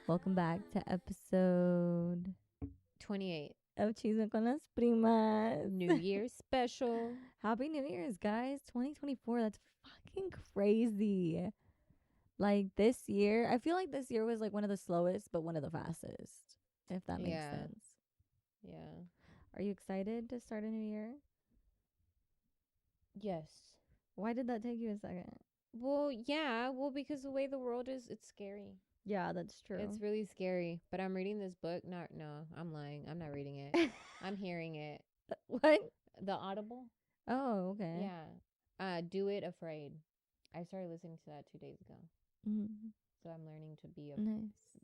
Welcome back to episode 28. of Chisme con las Primas. New Year's special. Happy New Year's, guys. 2024. That's fucking crazy. Like this year, I feel like this year was like one of the slowest, but one of the fastest, if that makes Yeah. sense. Yeah. Are you excited to start a new year? Yes. Why did that take you a second? Well, yeah. Well, because the way the world is, it's scary. Yeah, that's true. It's really scary. But I'm reading this book. No, I'm lying. I'm not reading it. I'm hearing it. What? The Audible? Oh, okay. Yeah. Do It Afraid. I started listening to that 2 days ago. Mm, So I'm learning to be nice.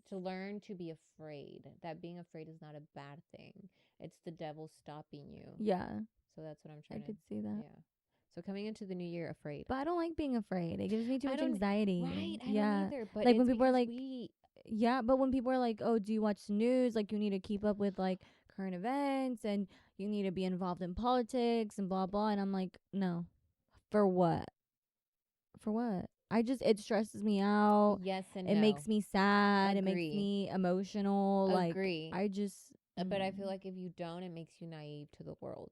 to learn to be afraid. That being afraid is not a bad thing. It's the devil stopping you. Yeah, So that's what I'm I trying to. could see that. Yeah. So coming into the new year afraid. But I don't like being afraid. It gives me too I much don't- anxiety. Right. I yeah. don't either. But Like it's when people are because like, yeah, but when people are like, oh, do you watch the news? Like, you need to keep up with like current events and you need to be involved in politics and blah, blah. And I'm like, no. For what? For what? It stresses me out. yes and It no. makes me sad. It makes Agree. me emotional. Agree. Like, I just. But I feel like if you don't, it makes you naive to the world.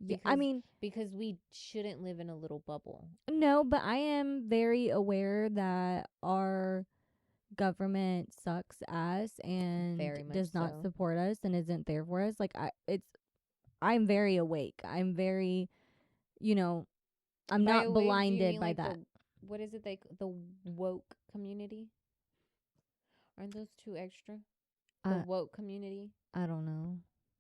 Yeah, I mean, because we shouldn't live in a little bubble. no, but I am very aware that our government sucks ass and Very much does not so. support us and isn't there for us. Like I'm very awake. I'm very, I'm By not awake, do you blinded mean by like that. what is it like the woke community? Aren't those two extra? The I woke community. I don't know.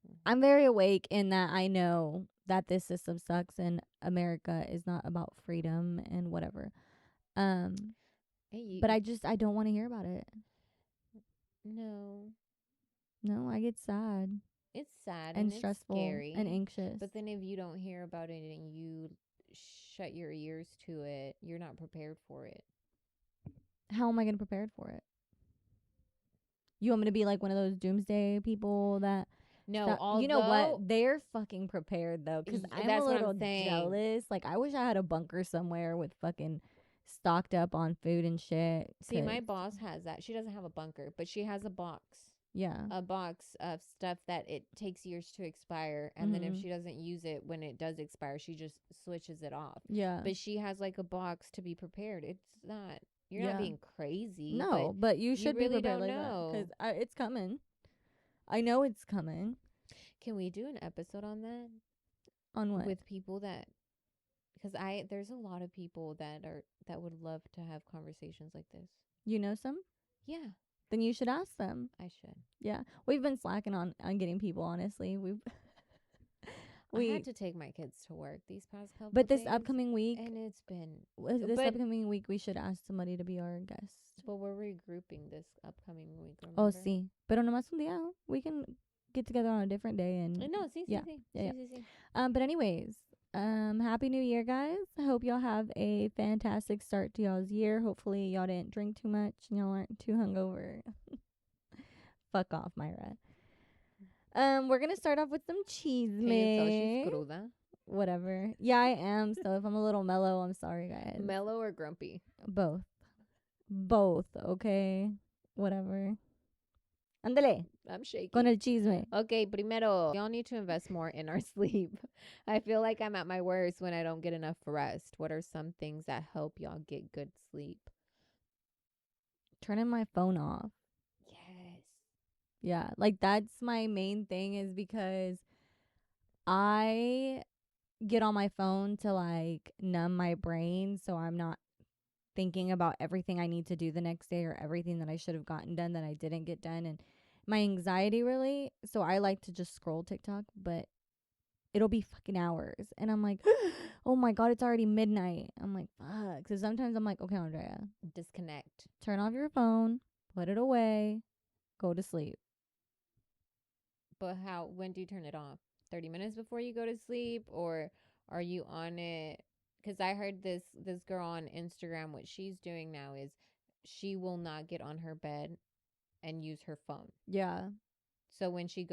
Mhm. I'm very awake in that I know that this system sucks and America is not about freedom and whatever. Hey, But I don't want to hear about it. no. No, I get sad It's sad and and it's stressful scary. and anxious. But then if you don't hear about it and you shut your ears to it, you're not prepared for it. How am I going to prepare for it? You want me to be like one of those doomsday people that No, you know what? They're fucking prepared though, because I'm a that's what I'm little saying. jealous. Like, I wish I had a bunker somewhere with fucking stocked up on food and shit. See, my boss has that. She doesn't have a bunker, but she has a box. Yeah. A box of stuff that it takes years to expire. And then if she doesn't use it when it does expire, she just switches it off. Yeah. But she has like a box to be prepared. It's not, you're not being crazy. No, but you should really be prepared don't like know. that. Because it's coming. I know it's coming. Can we do an episode on that? On what? With people that, because there's a lot of people that would love to have conversations like this. You know some? Yeah. Then you should ask them. I should. Yeah. We've been slacking on getting people, honestly. I had to take my kids to work these past couple But this days, upcoming week, and it's been upcoming week, we should ask somebody to be our guest. But we're regrouping this upcoming week. Oh, Remember? sí. Pero nomás un día. We can get together on a different day and No, sí. But anyways, happy new year, guys. I hope y'all have a fantastic start to y'all's year. Hopefully y'all didn't drink too much and y'all aren't too hungover. Fuck off, Myra. We're gonna start off with some cheese, she's cruda. Whatever. Yeah, I am. So if I'm a little mellow, I'm sorry, guys. Mellow or grumpy? Both. Okay. Whatever. Ándale. I'm shaking. Con el chisme. Okay, primero, y'all need to invest more in our sleep. I feel like I'm at my worst when I don't get enough rest. What are some things that help y'all get good sleep? Turning my phone off. Yes. Yeah, like that's my main thing, is because I get on my phone to like numb my brain so I'm not thinking about everything I need to do the next day or everything that I should have gotten done that I didn't get done, and my anxiety really. So I like to just scroll TikTok, but it'll be fucking hours and I'm like, oh my god, it's already midnight. I'm like, fuck. So sometimes I'm like, okay, Andrea, disconnect, turn off your phone, put it away, go to sleep. But when do you turn it off? 30 minutes before you go to sleep, or are you on it? Because I heard this girl on Instagram, what she's doing now is she will not get on her bed and use her phone. Yeah. So when she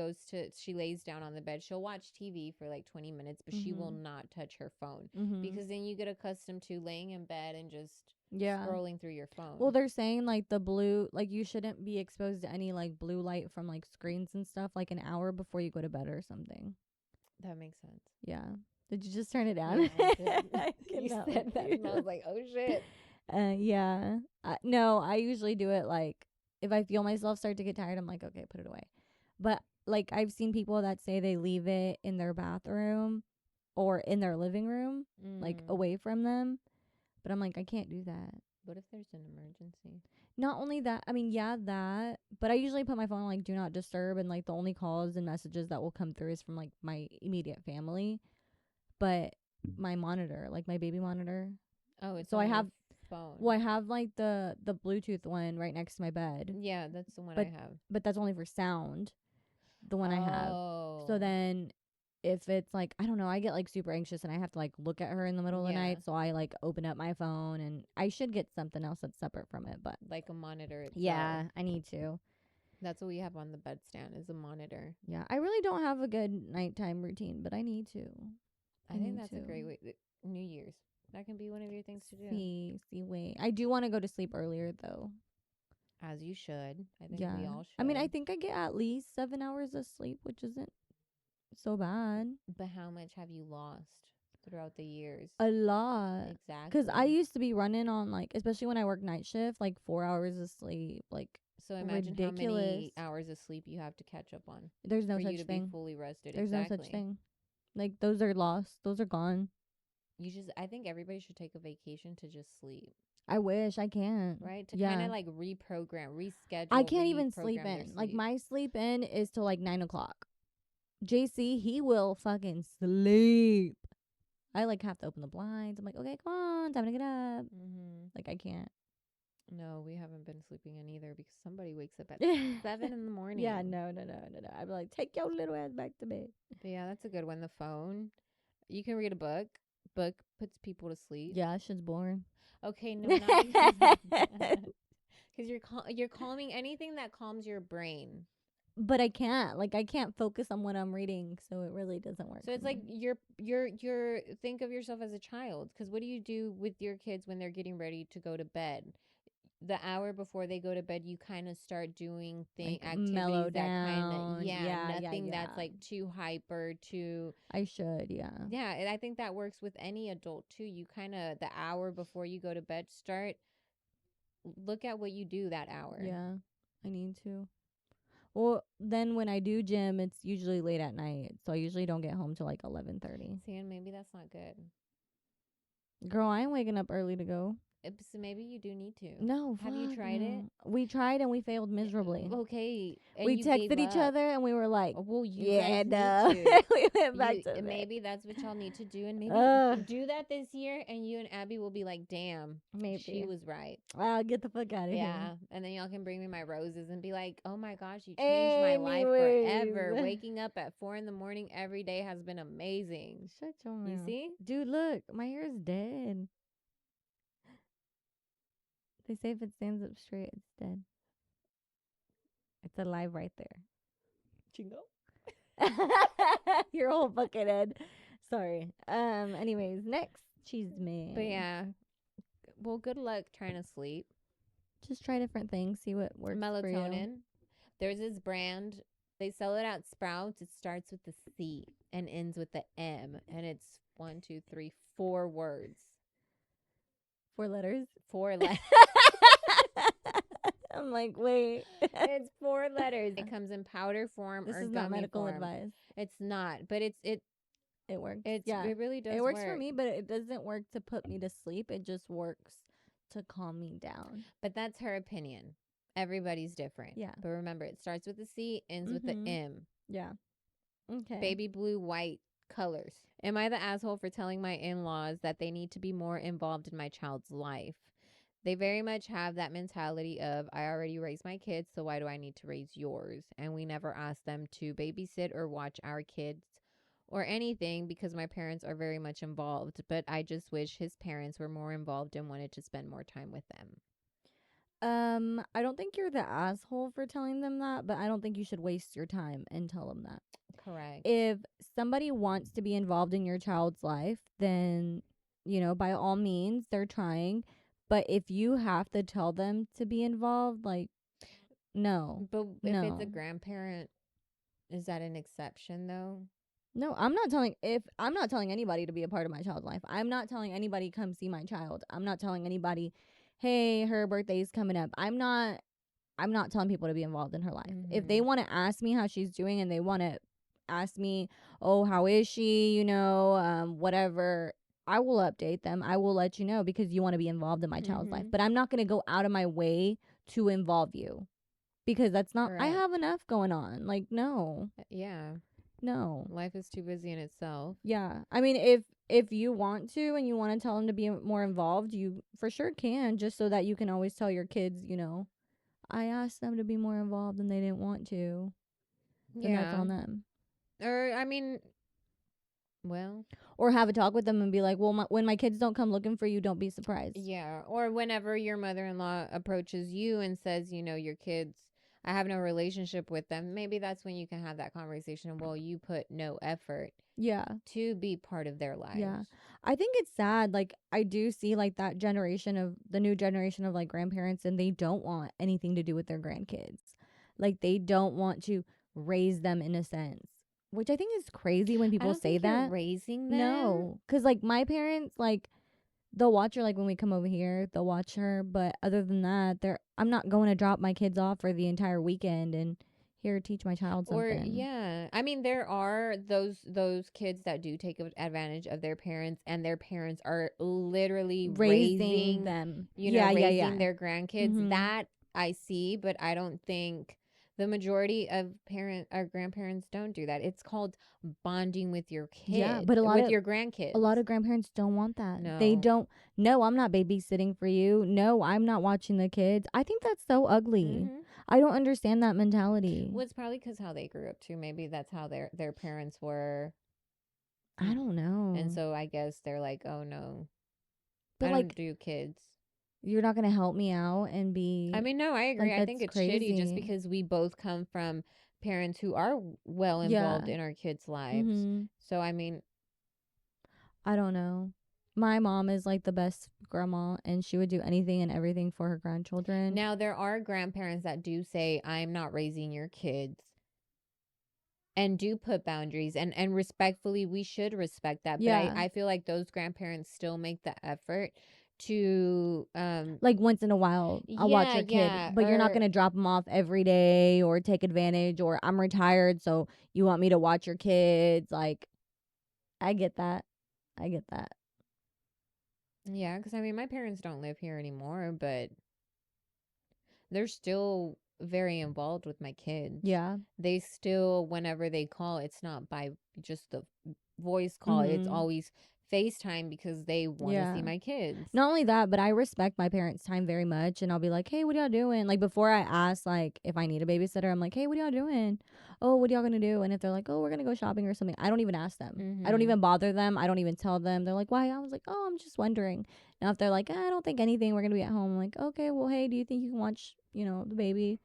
lays down on the bed, she'll watch TV for like 20 minutes, but she will Mhm. not touch her phone Mhm. because then you get accustomed to laying in bed and just Yeah. scrolling through your phone. Well, they're saying like the blue, like you shouldn't be exposed to any like blue light from like screens and stuff like an hour before you go to bed or something. That makes sense. Yeah. Did you just turn it down? Yeah, I did. I You cannot said with that, and I you. was like, oh shit. Yeah. No, I usually do it like if I feel myself start to get tired, I'm like, okay, put it away. But like I've seen people that say they leave it in their bathroom or in their living room, like Mm. away from them. But I'm like, I can't do that. What if there's an emergency? Not only that, I mean, yeah, that, but I usually put my phone on like do not disturb, and like the only calls and messages that will come through is from like my immediate family. But my monitor, like my baby monitor, Oh, it's so I on your have, phone. well, I have like the Bluetooth one right next to my bed, Yeah, that's the one but I have. but that's only for sound, the one I have. Oh. So then if it's like, I don't know, I get like super anxious and I have to like look at her in the middle of the Yeah. night, so I like open up my phone, and I should get something else that's separate from it, but Like a monitor itself. yeah, I need to. That's what we have on the bedstand is a monitor. Yeah, I really don't have a good nighttime routine, but I need to. I I think need that's a to. great way. New Year's. That can be one of your things to do. See, wait. I do want to go to sleep earlier though. As you should. I think Yeah. we all should. I mean, I think I get at least 7 hours of sleep, which isn't so bad. But how much have you lost throughout the years? A lot. Exactly. Because I used to be running on like, especially when I work night shift, like 4 hours of sleep. Like, so imagine how many ridiculous. hours of sleep you have to catch up on there's no for you such to thing. be fully rested. There's exactly. no such thing. Like, those are lost. Those are gone. I think everybody should take a vacation to just sleep. I wish I can't. Right? To Yeah. kind of like reprogram, reschedule. I can't even sleep reprogram their in. Like sleep. my sleep in is till like 9 o'clock. JC, he will fucking sleep. I like have to open the blinds. I'm like, okay, come on, time to get up. Mm-hmm. Like I can't. No, we haven't been sleeping in either because somebody wakes up at 7 in the morning. Yeah, no. I'd be like, take your little ass back to bed. But yeah, that's a good one. The phone. You can read a book. Book puts people to sleep. Yeah, that shit's boring. Okay, no, not because you're calming anything that calms your brain. But I can't. Like I can't focus on what I'm reading, so it really doesn't work. So it's for like me. you're think of yourself as a child. Because what do you do with your kids when they're getting ready to go to bed? The hour before they go to bed, you kind of start doing Like activities mellow that kind down. of Yeah, nothing that's yeah. like too hyper, too I should, yeah. yeah. And I think that works with any adult too. You kind of the hour before you go to bed, look at what you do that hour. Yeah, I need to. Well, then when I do gym, it's usually late at night, so I usually don't get home till like 11:30. See, and maybe that's not good. Girl, I ain't waking up early to go. So maybe you do need to. No, Have you fuck tried it? no. We tried and we failed miserably. Okay. And We you texted gave each up. other and we were like, Well, you yeah, guys no. need to. We went back to bed. Maybe that's what y'all need to do, and maybe Ugh. do that this year, and you and Abby will be like, "Damn, Maybe. she was right." I'll get the fuck out of Yeah, here. and then y'all can bring me my roses and be like, "Oh my gosh, you changed my life forever. Anyways. Waking up at 4 a.m. every day has been amazing." Shut your mouth. You see? Dude, look, my hair is dead. They say if it stands up straight, it's dead. It's alive right there. Chingo. Your whole fucking head. Sorry. Anyways, next chisme. But yeah, well, good luck trying to sleep. Just try different things. See what works for you. Melatonin. There's this brand. They sell it at Sprouts. It starts with the C and ends with the M, and it's 4 words. 4 letters. 4 letters. I'm like, wait. It's 4 letters. It comes in powder form This or is gummy not medical form. advice. It's not, but it works. it really does. It works work. for me, but it doesn't work to put me to sleep. It just works to calm me down. But that's her opinion. Everybody's different. Yeah. But remember, it starts with the C, ends with the Mhm. M. Yeah. Okay. Baby blue, white colors. Am I the asshole for telling my in-laws that they need to be more involved in my child's life? They very much have that mentality of, I already raised my kids, so why do I need to raise yours? And we never ask them to babysit or watch our kids or anything because my parents are very much involved. But I just wish his parents were more involved and wanted to spend more time with them. I don't think you're the asshole for telling them that, but I don't think you should waste your time and tell them that. Correct. If somebody wants to be involved in your child's life, then, by all means, they're trying. But if you have to tell them to be involved, like, no, But if it's a no. grandparent, is that an exception though? No, I'm not telling anybody to be a part of my child's life. I'm not telling anybody come see my child. I'm not telling anybody, hey, her birthday's coming up. I'm not telling people to be involved in her life. If they Mm-hmm. want to ask me how she's doing and they want to ask me, oh, how is she, whatever, I will update them. I will let you know because you want to be involved in my child's life. Mm-hmm. But I'm not going to go out of my way to involve you because that's not, I Correct. have enough going on. Like, no, Yeah. no. Life is too busy in itself. Yeah. I mean, if you want to and you want to tell them to be more involved, you for sure can, just so that you can always tell your kids, I asked them to be more involved and they didn't want to. Then that's Yeah. on them. Or I mean, well, Or have a talk with them and be like, well, when my kids don't come looking for you, don't be surprised. yeah. Or whenever your mother-in-law approaches you and says, your kids, I have no relationship with them, maybe that's when you can have that conversation. Well, you put no effort Yeah. to be part of their lives. Yeah. I think it's sad. Like, I do see, like, the new generation of, like, grandparents, and they don't want anything to do with their grandkids. Like, they don't want to raise them in a sense, which I think is crazy when I people don't say think you're that. raising them. No. Because, like, my parents, like, they'll watch her, like, when we come over here, they'll watch her. But other than that, I'm not going to drop my kids off for the entire weekend and here teach my child Or something. yeah, I mean there are those kids that do take advantage of their parents, and their parents are literally Raising them. raising Yeah. their grandkids. Mm-hmm. That I see, but I don't think the majority of parent or grandparents don't do that. It's called bonding with your Yeah, kids, but with your grandkids. a lot of grandparents don't want that. They No. don't. No, I'm not babysitting for you. No, I'm not watching the kids. I think that's so ugly. Mhm. I don't understand that mentality. Well, it's probably because how they grew up too. Maybe that's how their parents were, I don't know. and so I guess they're like, oh no, But I like, don't do kids. you're not gonna help me out and be I mean, no, I agree. like, I think that's it's shitty just crazy. because we both come from parents who are well Yeah. involved in our kids' lives. Mm-hmm. So, I mean, I don't know. My mom is like the best grandma, and she would do anything and everything for her grandchildren. now there are grandparents that do say, I'm not raising your kids, and do put boundaries, and respectfully, we should respect that. Yeah. But I feel like those grandparents still make the effort to Like, once in a while, I'll watch your kid, but you're not or gonna drop them off every day or take advantage, or I'm retired, so you want me to watch your kids. Like, I get that. I get that. yeah, because I mean, my parents don't live here anymore, but they're still very involved with my kids. Yeah. They still, whenever they call, it's not by just the voice call, it's Mhm. always FaceTime because they want to see Yeah. my kids. Not only that, but I respect my parents' time very much, and I'll be like, "Hey, what y'all doing?" Like, before I ask, like, if I need a babysitter, I'm like, "Hey, what y'all doing? Oh, what y'all gonna do?" And if they're like, "Oh, we're gonna go shopping or something," I don't even ask them. I don't Mm-hmm. even bother them. I don't even tell them. They're like, "Why?" I was like, "Oh, I'm just wondering." Now, if they're like, "I don't think anything. We're gonna be at home," I'm like, "Okay, well, hey, do you think you can watch, the baby?"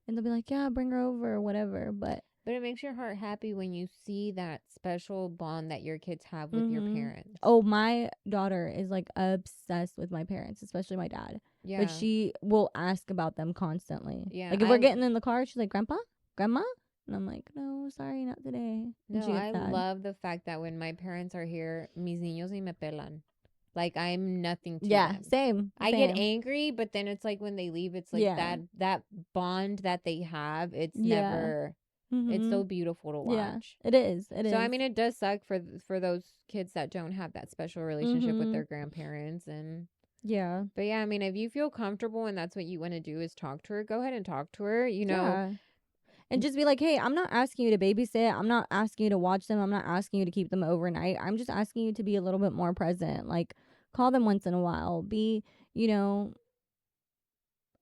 And they'll be like, "Yeah, bring her over or whatever." But But it makes your heart happy when you see that special bond that your kids have with your mhm. parents. Oh, my daughter is like obsessed with my parents, especially my dad. Yeah. Like, she will ask about them constantly. Yeah, Like, if we're getting in the car, she's like, "Grandpa? Grandma?" And I'm like, "No, sorry, not today." And No, she I gets sad. love the fact that when my parents are here, mis niños ni me pelan. Like I'm nothing to Yeah, them. same. I get same. angry, but then it's like when they leave, it's like Yeah. that bond that they have. It's Yeah. never. It's so Mhm. beautiful to Yeah, watch. it is. It is. So I mean, it does suck for those kids that don't have that special relationship with Mhm. their grandparents. And Yeah. but yeah, I mean, if you feel comfortable and that's what you want to do is talk to her, go ahead and talk to her. Yeah. And just be like, "Hey, I'm not asking you to babysit. I'm not asking you to watch them. I'm not asking you to keep them overnight. I'm just asking you to be a little bit more present. Like, call them once in a while. Be, you know,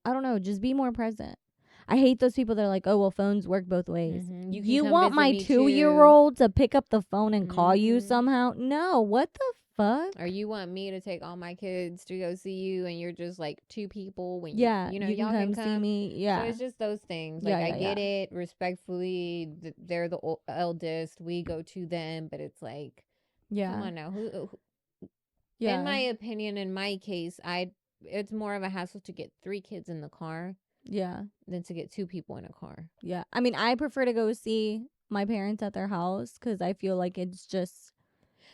I don't know, just be more present." I hate those people that are like, "Oh, well, phones work both ways." Mhm. You can You come want visit my me too. 2-year-old to pick up the phone and call you Mhm. somehow? No, what the fuck? Or you want me to take all my kids to go see you, and you're just like two people when Yeah, you know, you can y'all can come see come. me. So Yeah. it's just those things. Yeah, Like, I yeah, yeah. get it, respectfully. They're the eldest. We go to them, but it's like, come Yeah. on now. Who in Yeah. my opinion, in my case, it's more of a hassle to get 3 kids in the car Yeah. than to get 2 people in a car. Yeah. I mean, I prefer to go see my parents at their house cuz I feel like it's just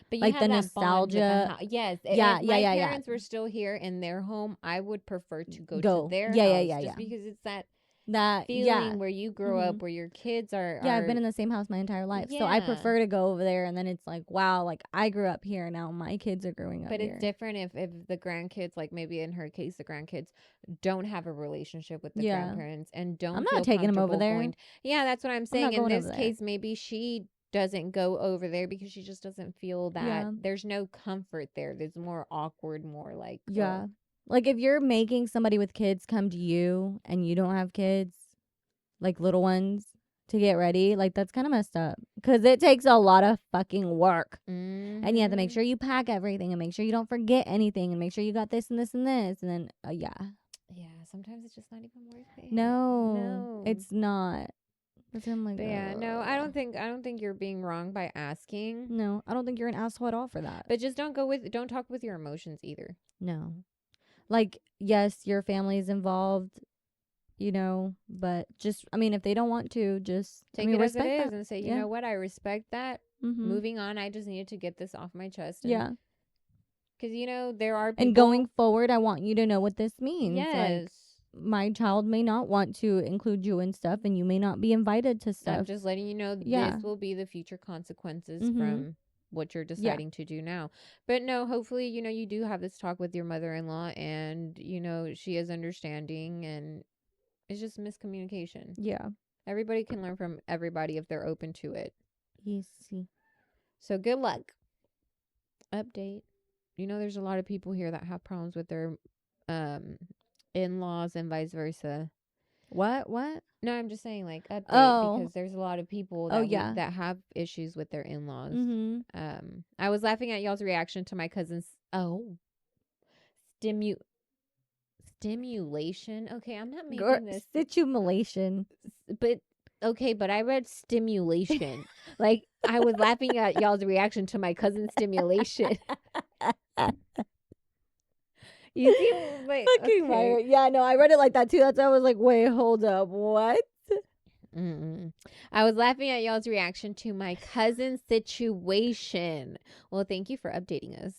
But you like the have that bond with the nostalgia. house. Yes, Yeah, if yeah, my yeah, yeah. parents were still here in their home, I would prefer to go to Go. their Yeah, yeah, house yeah, just yeah. because it's that That yeah. feeling where you grow Mhm. up, where your kids Yeah, I've are been in the same house my entire life. So I yeah. prefer to go over there and then it's like, wow, like I grew up here, now my kids are growing up But it's here. different if the grandkids, like maybe in her case, the grandkids don't have a relationship with the Yeah. grandparents and I'm don't not feel taking them over comfortable there. going. Yeah, that's what I'm I'm saying. not In going over this there. case, maybe she doesn't go over there because she just doesn't feel that Yeah. there's no comfort there. There's more awkward, more like Yeah. Like if you're making somebody with kids come to you and you don't have kids, like little ones, to get ready, like that's kind of messed up because it takes a lot of fucking work. And you have to make sure you pack everything and make sure you don't forget anything and make sure you got this and this and this. And then, yeah. Yeah, sometimes it's just not even worth it. No, it's not. That's why I'm like, But yeah, no, I don't think you're being wrong by asking. No, I don't think you're an asshole at all for that. But just don't talk with your emotions either. No. Like, yes, your family's involved, but just, I mean, if they don't want to, just take it as it respect is that. and say, you Yeah. know what, I respect that. Mm-hmm. Moving on, I just needed to get this off my chest. Yeah. Because, there are people. And going forward, I want you to know what this means. Yes. Like, my child may not want to include you in stuff and you may not be invited to stuff. I'm just letting you know Yeah. this will be the future consequences Mhm. from what you're deciding to do now. But no, hopefully, you do have this talk with your mother-in-law and, she is understanding and it's just miscommunication. Yeah. Everybody can learn from everybody if they're open to it. Easy. So good luck. Update. There's a lot of people here that have problems with their in-laws and vice versa. What? No, I'm just saying like update because there's a lot of people that that have issues with their in-laws. Mm-hmm. I was laughing at y'all's reaction to my cousin's stimulation. Okay, I'm not making this Stimulation. but okay, but I read stimulation. Like I was laughing at y'all's reaction to my cousin's stimulation. You see, wait, Fucking okay. Yeah, no, I read it like that too. That's why I was like, wait, hold up, what? I was laughing at y'all's reaction to my cousin's situation. Well, thank you for updating us.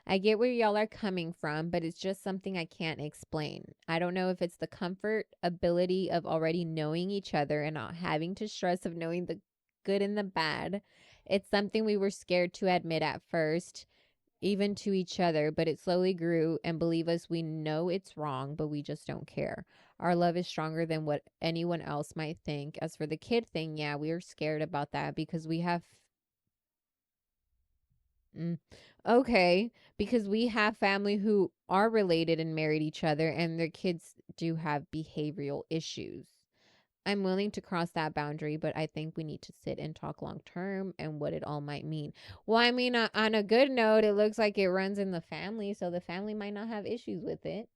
I get where y'all are coming from, but it's just something I can't explain. I don't know if it's the comfort, ability of already knowing each other and not having to stress of knowing the good and the bad. It's something we were scared to admit at first, even to each other, but it slowly grew, and believe us, we know it's wrong, but we just don't care. Our love is stronger than what anyone else might think. As for the kid thing, yeah, we are scared about that because we have because we have family who are related and married each other and their kids do have behavioral issues. I'm willing to cross that boundary, but I think we need to sit and talk long term and what it all might mean. Well, I mean, on a good note, it looks like it runs in the family, so the family might not have issues with it.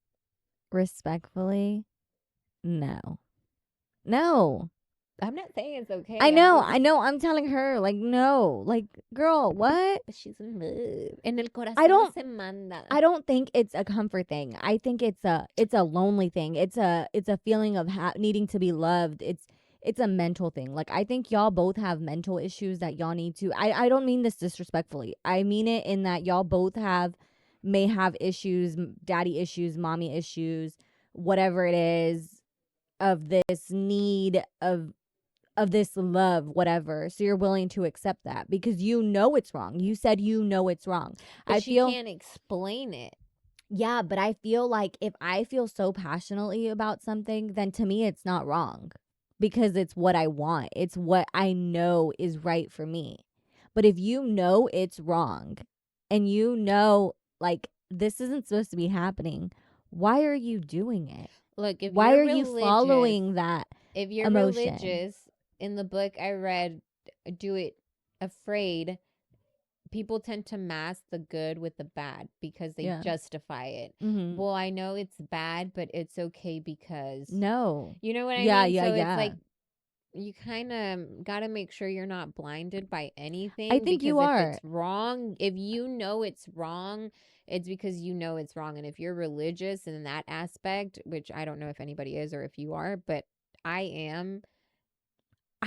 Respectfully, no. I'm not saying it's okay. I know. I'm telling her, like, no. Like, girl, what? She's in love. En el corazón se manda. I don't think it's a comfort thing. I think it's a lonely thing. It's a feeling of needing to be loved. It's a mental thing. Like, I think y'all both have mental issues that y'all need to. I don't mean this disrespectfully. I mean it in that y'all both may have issues, daddy issues, mommy issues, whatever it is, of this need of this love, whatever. So you're willing to accept that because you know it's wrong. You said you know it's wrong. But she can't explain it. Yeah, but I feel like if I feel so passionately about something, then to me it's not wrong because it's what I want. It's what I know is right for me. But if you know it's wrong and you know, like, this isn't supposed to be happening, why are you doing it? Look, why are you following that? If you're religious, in the book I read, Do It Afraid, people tend to mask the good with the bad because they Yeah. justify it. Mm-hmm. Well, I know it's bad, but it's okay because No. you know what I Yeah, mean? yeah, So yeah. it's like you kind of got to make sure you're not blinded by anything I think because you if are. it's wrong, if you know it's wrong, it's because you know it's wrong. And if you're religious in that aspect, which I don't know if anybody is or if you are, but I am.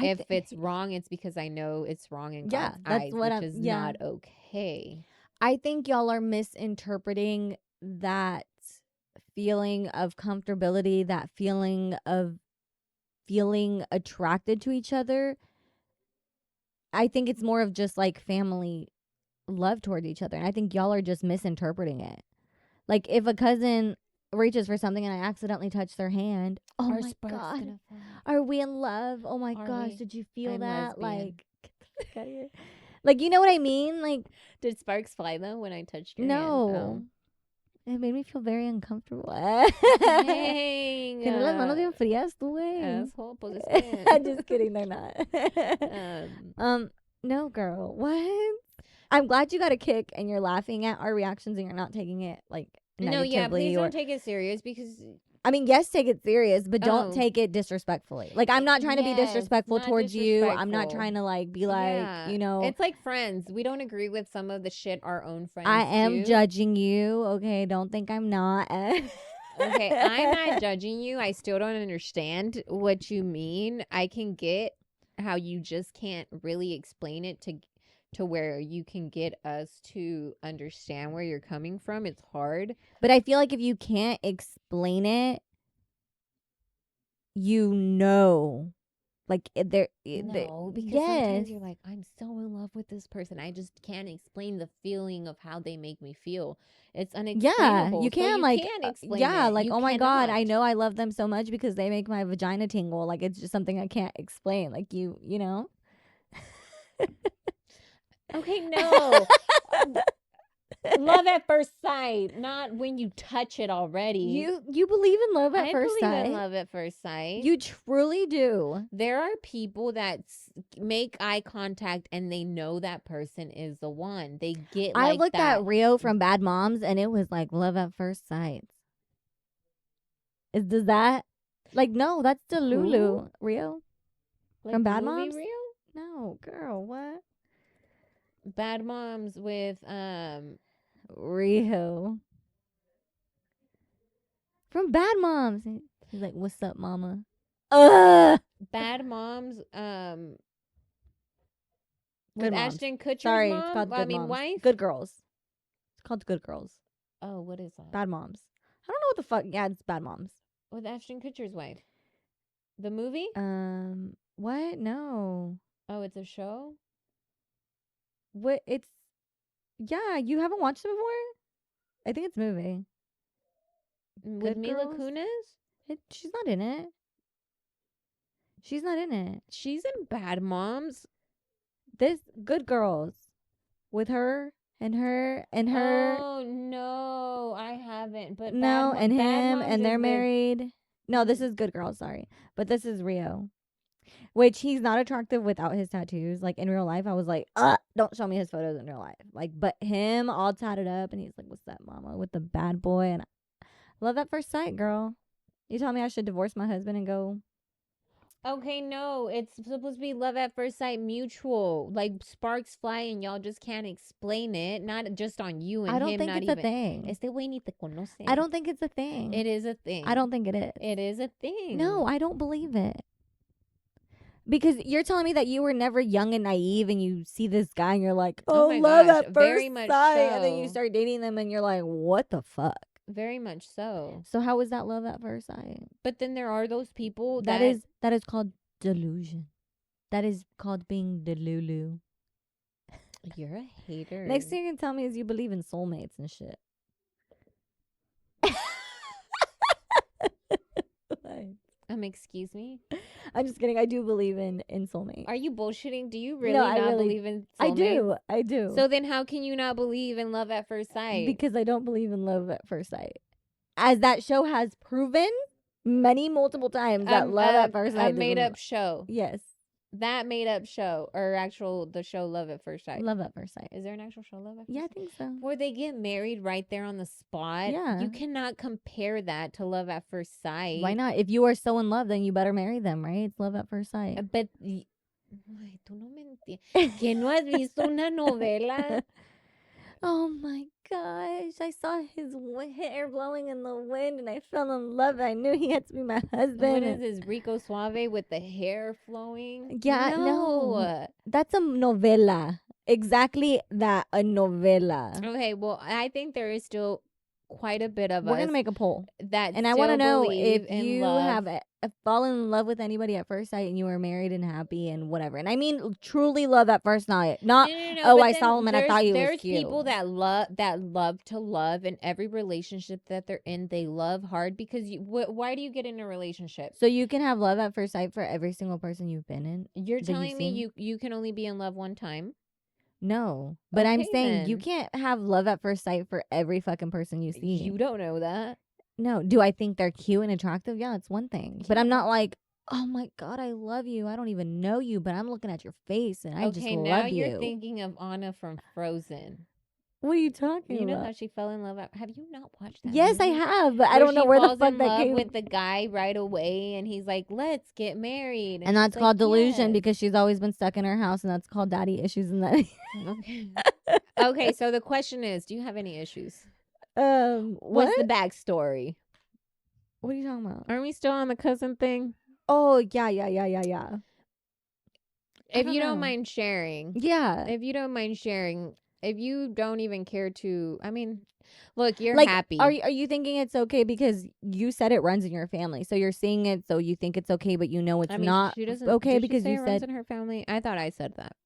If it's wrong, it's because I know it's wrong in Yeah, God's that's eyes, what which I'm. is Yeah, not okay. I think y'all are misinterpreting that feeling of comfortability, that feeling of feeling attracted to each other. I think it's more of just like family love toward each other. And I think y'all are just misinterpreting it. Like if a cousin reaches for something and I accidentally touch their hand, oh Our my spark's God, gonna fly. are we in love? Oh my Are gosh, we? did you feel I'm that? lesbian. Like, get the fuck out of here. Like, you know what I mean? Like, Did sparks fly though when I touched your no. hand? It made me feel very uncomfortable. Oh. Tienen las manos Dang. bien frías, tú, güey. Asshole, pues es Just kidding, they're not. que, No, girl. What? I'm glad you got a kick and you're laughing at our reactions and you're not taking it like no, yeah, negatively please or don't take it serious because I mean, yes, take it serious, but don't Oh. take it disrespectfully. Like I'm not trying to be Yes, disrespectful not towards you. I'm not disrespectful. trying to like be like, yeah, you know, it's like friends. We don't agree with some of the shit our own friends I am do. judging you. Okay, don't think I'm not. Okay, I'm not judging you. I still don't understand what you mean. I can get how you just can't really explain it to where you can get us to understand where you're coming from. It's hard. But I feel like if you can't explain it, you know, like there. No, because yes, sometimes you're like, I'm so in love with this person. I just can't explain the feeling of how they make me feel. It's yeah, unexplainable. you So can you like, can't explain yeah, it. like You oh my God, I cannot. know I love them so much because they make my vagina tingle. Like it's just something I can't explain. Like you know. Okay, no. Love at first sight, not when you touch it already. You believe in love at I first believe sight. in love at first sight. You truly do. There are people that make eye contact and they know that person is the one. They get I like looked that. at Rio from Bad Moms and it was like love at first sight. Does that like no? That's Delulu. Rio Like from the Bad movie Moms. Real? No, girl, what? Bad Moms with Rio from Bad Moms. He's like, "What's up, mama?" Bad Moms Good with Moms. Ashton Kutcher's Sorry, mom. it's called Good Moms. Wife. Good Girls. It's called Good Girls. Oh, what is that? Bad Moms. I don't know what the fuck. Yeah, it's Bad Moms. With Ashton Kutcher's wife. The movie? What? No. Oh, it's a show? What? It's yeah. You haven't watched it before? I think it's a movie. With Good Mila Girls? Kunis? She's not in it. She's not in it. She's in Bad Moms. This Good Girls with her and her and her. Oh no, I haven't. But No, Bad and Bad him, Moms and they're is with- married. No, this is Good Girls. Sorry, but this is Rio, which he's not attractive without his tattoos. Like in real life, I was like, don't show me his photos in real life. Like, but him all tatted up, and he's like, "What's that, mama?" With the bad boy, and love at first sight, girl. You tell me I should divorce my husband and go. Okay, no, it's supposed to be love at first sight, mutual. Like sparks fly and y'all just can't explain it. Not just on you and I don't him. think not it's even. a thing. Este güey ni te conoce. I don't think it's a thing. It is a thing. I don't think it is. It is a thing. No, I don't believe it. Because you're telling me that you were never young and naive and you see this guy and you're like, Oh oh, my love gosh, at very first much sight. And then you so. start dating them and you're like, what the fuck? Very much so. So how is that love at first sight? But then there are those people That is called delusion. That is called being delulu. You're a hater. Next thing you can tell me is you believe in soulmates and shit. excuse me. I'm just kidding. I do believe in soulmates. Are you bullshitting? Do you really No, I not really- believe in I soulmates? do. I do. So then how can you not believe in love at first sight? Because I don't believe in love at first sight. As that show has proven multiple times that love at first sight a doesn't- made up show. Yes. that made up show or the show Love at First Sight. Love at First Sight. Is there an actual show Love at First Yeah, I Sight? think so. Where they get married right there on the spot. Yeah. You cannot compare that to Love at First Sight. Why not? If you are so in love, then you better marry them, right? It's love at first sight. But ay, tú no me entiendes. ¿Que no has visto una novela? Oh my gosh. I saw his hair blowing in the wind and I fell in love. I knew he had to be my husband. What is this, Rico Suave with the hair flowing? Yeah, no. That's a novela. Exactly that, a novela. Okay, well, I think there is still quite a bit of We're us going to make a poll. that And I want to still know believe if in you love. have fallen in love with anybody at first sight and you were married and happy and whatever. And I mean truly love at first sight. Not, No, oh, but I then saw him and I thought he was there's cute. people that love to love, in every relationship that they're in, they love hard because why do you get in a relationship? So you can have love at first sight for every single person you've been in? You're that you've telling me seen? you can only be in love one time? No. But I'm Okay, saying you then. can't have love at first sight for every fucking person you see. You don't know that. No. Do I think they're cute and attractive? Yeah, it's one thing. But I'm Yeah. not like, oh my God, I love you. I don't even know you, but I'm looking at your face and I just Okay, now love you. you're thinking of Anna from Frozen. What are you talking You know about? how she fell in love? Have you not watched that? Yes, I movie? have, but I Where don't know she where the falls fuck in that love came. with the guy right away, and he's like, "Let's get married," And that's she's called like, delusion "Yes." because she's always been stuck in her house, and that's called daddy issues. And that. Okay. Okay, so the question is, do you have any issues? What? What's the backstory? What are you talking about? Are we still on the cousin thing? Oh yeah. If don't you don't know. mind sharing, Yeah. if you don't mind sharing, if you don't even care to, I mean, look, you're Like, happy. Are you thinking it's okay because you said it runs in your family, so you're seeing it, so you think it's okay, but you know it's I mean, not she doesn't. okay did she because say you it runs said in her family. I thought I said that.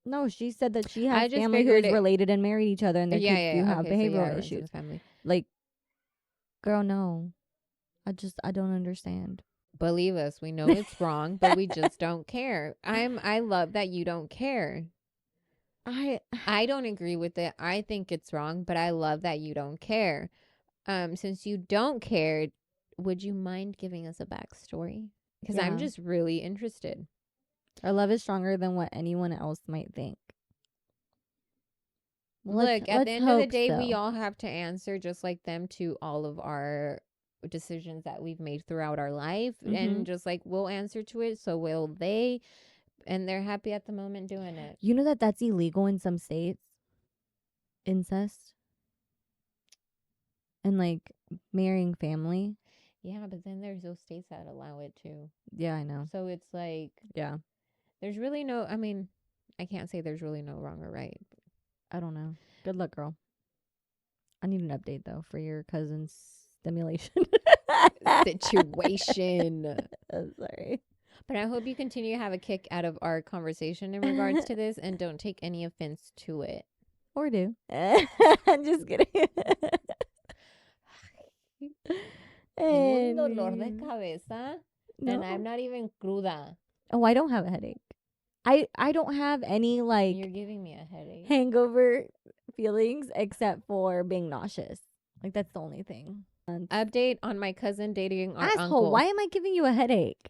no. She said that she I has just family who's figured it- related and married each other, and their kids do have okay, so yeah, it behavioral runs in the issues. family. Like, girl, no. I don't understand. Believe us, we know it's wrong, but we just don't care. I love that you don't care. I don't agree with it. I think it's wrong, but I love that you don't care. Since you don't care, would you mind giving us a backstory? Because I'm Yeah. just really interested. Our love is stronger than what anyone else might think. Let's- Look, at the let's end of the hope day, we so. all have to answer just like them to all of our decisions that we've made throughout our life. Mhm. And just like we'll answer to it, so will they. And they're happy at the moment doing it. You know that that's illegal in some states? Incest? And like marrying family? Yeah, but then there's those states that allow it too. Yeah, I know. So it's like, Yeah. there's really no, I mean, I can't say there's really no wrong or right. I don't know. Good luck, girl. I need an update though for your cousin's stimulation Situation. I'm sorry. But I hope you continue to have a kick out of our conversation in regards to this and don't take any offense to it. Or do. I'm just kidding. Tengo un dolor de And- cabeza and I'm No. not even cruda. Oh, I don't have a headache. I don't have any like You're giving me a headache. hangover feelings except for being nauseous. Like that's the only thing. Update on my cousin dating our Asshole, uncle. why am I giving you a headache?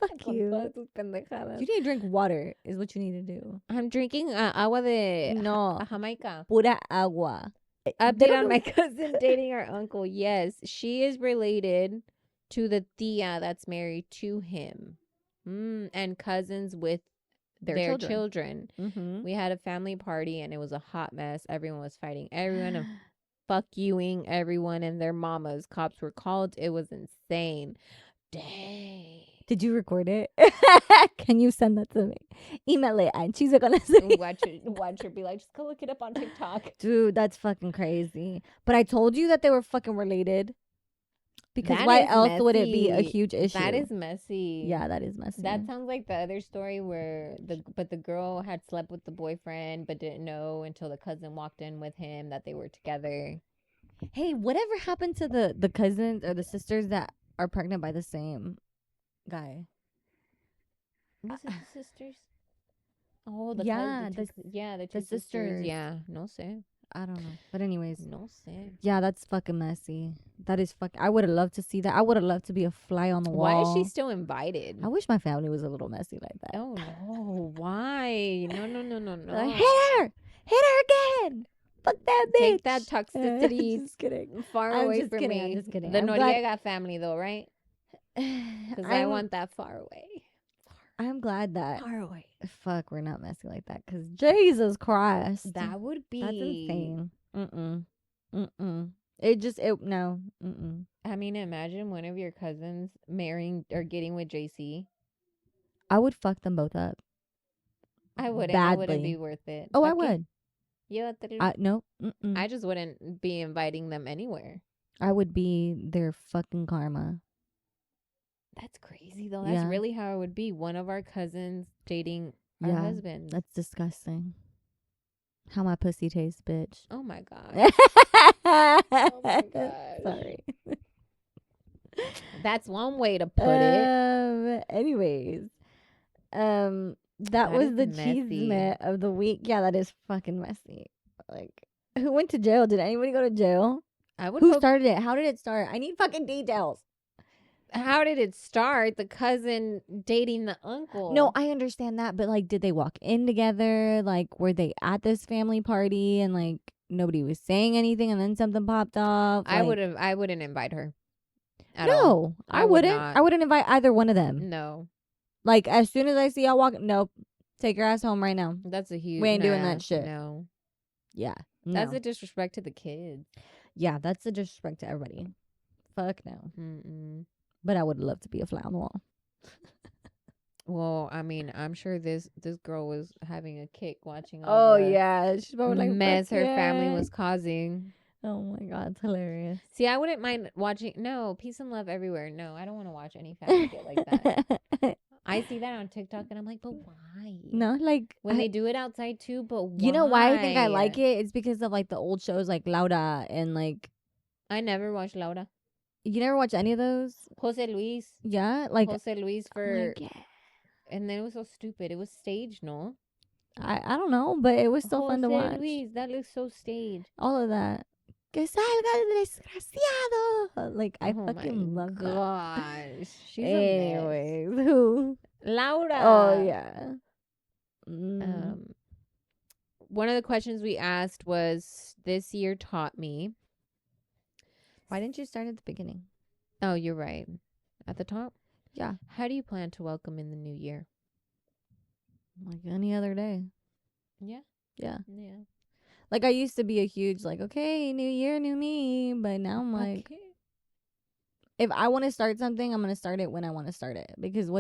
Fuck Con you. todas tus pendejadas. You need to drink water is what you need to do. I'm drinking agua de No, Jamaica. pura agua. They Update don't on know- my cousin dating our uncle. Yes, she is related to the tia that's married to him. And cousins with their children. Mm-hmm. We had a family party and it was a hot mess. Everyone was fighting everyone and fuck youing everyone and their mamas. Cops were called. It was insane. Dang. Did you record it? Can you send that to me? Email it and she's gonna say. Watch her be like, just go look it up on TikTok. Dude, that's fucking crazy. But I told you that they were fucking related. Because That why is else would it be a messy. huge issue? That is messy. Yeah, that is messy. That sounds like the other story where the girl had slept with the boyfriend but didn't know until the cousin walked in with him that they were together. Hey, whatever happened to the cousins or the sisters that are pregnant by the same guy? Was it the sisters? Oh, the Yeah, the two the sisters. sisters. Yeah, no sé, I don't know. But anyways, no sé. yeah, that's fucking messy. That is fuck. I would have loved to see that. I would have loved to be a fly on the wall. Why is she still invited? I wish my family was a little messy like that. Oh no! Why? No! Like, hit her again. Fuck that bitch. Take that toxicity Just kidding. far I'm away just from kidding, me. I'm just kidding. The I'm glad- Noriega family, though, right? Because I want that far away. I'm glad that. Far away. Fuck, we're not messy like that. Cause Jesus Christ, That would be. that's insane. It no. I mean, imagine one of your cousins marrying or getting with JC. I would fuck them both up. I wouldn't. Badly. It wouldn't be worth it. Oh, I Okay. would. Yeah, No. I just wouldn't be inviting them anywhere. I would be their fucking karma. That's crazy, though. That's Yeah. really how it would be. One of our cousins dating our Yeah, husband. That's disgusting. How my pussy tastes, bitch. Oh my god. Oh my gosh. Sorry. That's one way to put it. Anyways, that That was is the messy. cheesemate of the week. Yeah, that is fucking messy. Like, who went to jail? Did anybody go to jail? I would Who hope. started it? How did it start? I need fucking details. How did it start? The cousin dating the uncle. No, I understand that, but like, did they walk in together? Like, were they at this family party and like nobody was saying anything, and then something popped off? I Like, would have. I wouldn't invite her. At all. No, I I would wouldn't. not. I wouldn't invite either one of them. No, Like, as soon as I see y'all walk, nope, take your ass home right now. that's a huge. We ain't doing nah, that shit. No, Yeah, that's no. a disrespect to the kids. Yeah, that's a disrespect to everybody. Fuck no. Mm-mm. But I would love to be a fly on the wall. Well, I mean, I'm sure this girl was having a kick watching Oh all the yeah, she's probably like mess "Fuck her family yeah." was causing. Oh my god, it's hilarious. See, I wouldn't mind watching. No, peace and love everywhere. No, I don't want to watch any family get like that. I see that on TikTok and I'm like, but why? No, like When they do it outside too, but why? you know why I think I like it? It's because of like the old shows like Laura and like I never watched Laura. you never watch any of those? Jose Luis. Yeah, like Jose Luis I'm for, like, yeah. and then it was so stupid. It was staged, no? I don't know, but it was still fun to Jose watch. Luis, that looks so staged. All of that. Que salga el desgraciado. Like I Oh fucking my love that. gosh. She's a mess. Anyways, who? Laura. Oh yeah. Mm. One of the questions we asked was, this year taught me. Why didn't you start at the beginning? Oh, you're right. At the top? Yeah, How do you plan to welcome in the new year? like any other day. Yeah. Yeah. Yeah. Like I used to be a huge like, okay, new year, new me, but now I'm like, Okay. if I want to start something, I'm gonna start it when I want to start it. Because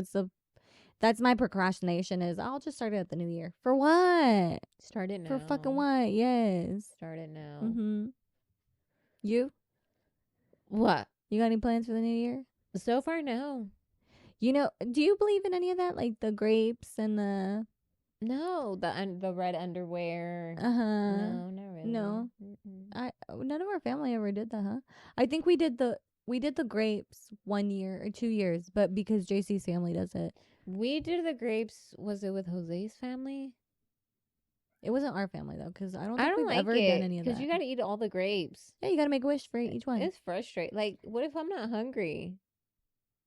that's my procrastination is I'll just start it at the new year. For what? Start it now. For fucking what? Yes. Start it now. Mm-hmm. You? What? You got any plans for the new year? So far, no. You know, do you believe in any of that? Like the grapes and the No, the red underwear. uh-huh. No, not really. No. Mm-mm. None of our family ever did that, huh? I think we did the grapes 1 year or 2 years, but because JC's family does it. We did the grapes. Was it with Jose's family? It wasn't our family though, because I don't I think don't we've like ever it done any of that. because you got to eat all the grapes. Yeah, you gotta make a wish for each one. It's frustrating. Like, what if I'm not hungry?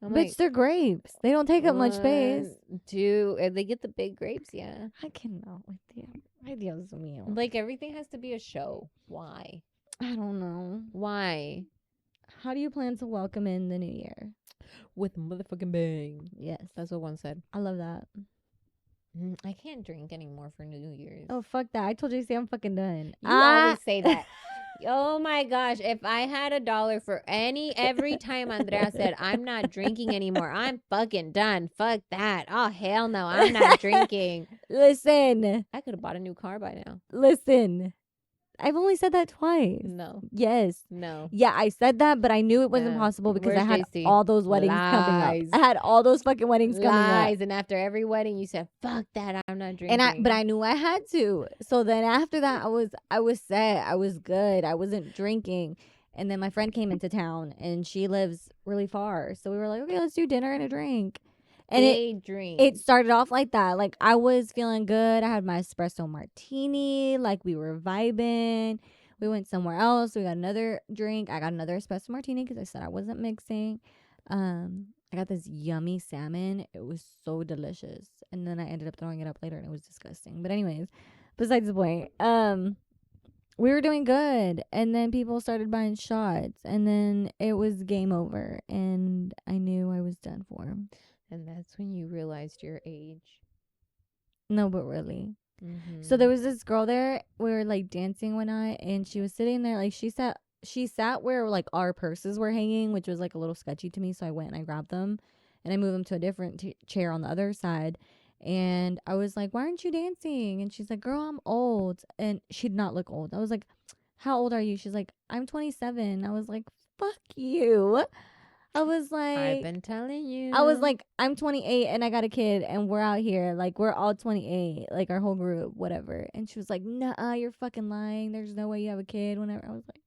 I'm Bitch, they're grapes. They don't take up much space. If they get the big grapes, yeah. I cannot with you. Ay, Dios mío. Like, everything has to be a show. Why? I don't know. Why? How do you plan to welcome in the new year? With motherfucking bang. Yes, That's what one said. I love that. I can't drink anymore for New Year's. Oh fuck that! I told JC I'm fucking done. You always say that. Oh my gosh, if I had $1 for every time Andrea said, I'm not drinking anymore, I'm fucking done. Fuck that. Oh, hell no, I'm not drinking. Listen, I could have bought a new car by now. listen. I've only said that twice. No, Yes. no. Yeah, I said that, but I knew it wasn't No. possible because I Where's had JC? all those weddings coming Lies. up. I had all those fucking weddings coming up. Lies. And after every wedding, you said, fuck that, I'm not drinking. But I knew I had to. So then after that, I was set. I was good. I wasn't drinking. And then my friend came into town, and she lives really far. So we were like, okay, let's do dinner and a drink. And it started off like that. Like I was feeling good. I had my espresso martini. Like we were vibing. We went somewhere else. We got another drink. I got another espresso martini because I said I wasn't mixing. I got this yummy salmon. It was so delicious. And then I ended up throwing it up later and it was disgusting. But anyways, besides the point. We were doing good, and then people started buying shots, and then it was game over, and I knew I was done for. And that's when you realized your age. No, but really. Mm-hmm. So there was this girl there. We were like dancing one night, and she was sitting there. Like she sat where like our purses were hanging, which was like a little sketchy to me. So I went and I grabbed them, and I moved them to a different chair on the other side. And I was like, "Why aren't you dancing?" And she's like, "Girl, I'm old." And she did not look old. I was like, "How old are you?" She's like, "I'm 27." I was like, "Fuck you." I was I've like, been telling you. I was like, I'm 28 and I got a kid and we're out here. Like, we're all 28, like our whole group, whatever. And she was like, "Nah, you're fucking lying. There's no way you have a kid." Whenever I was like,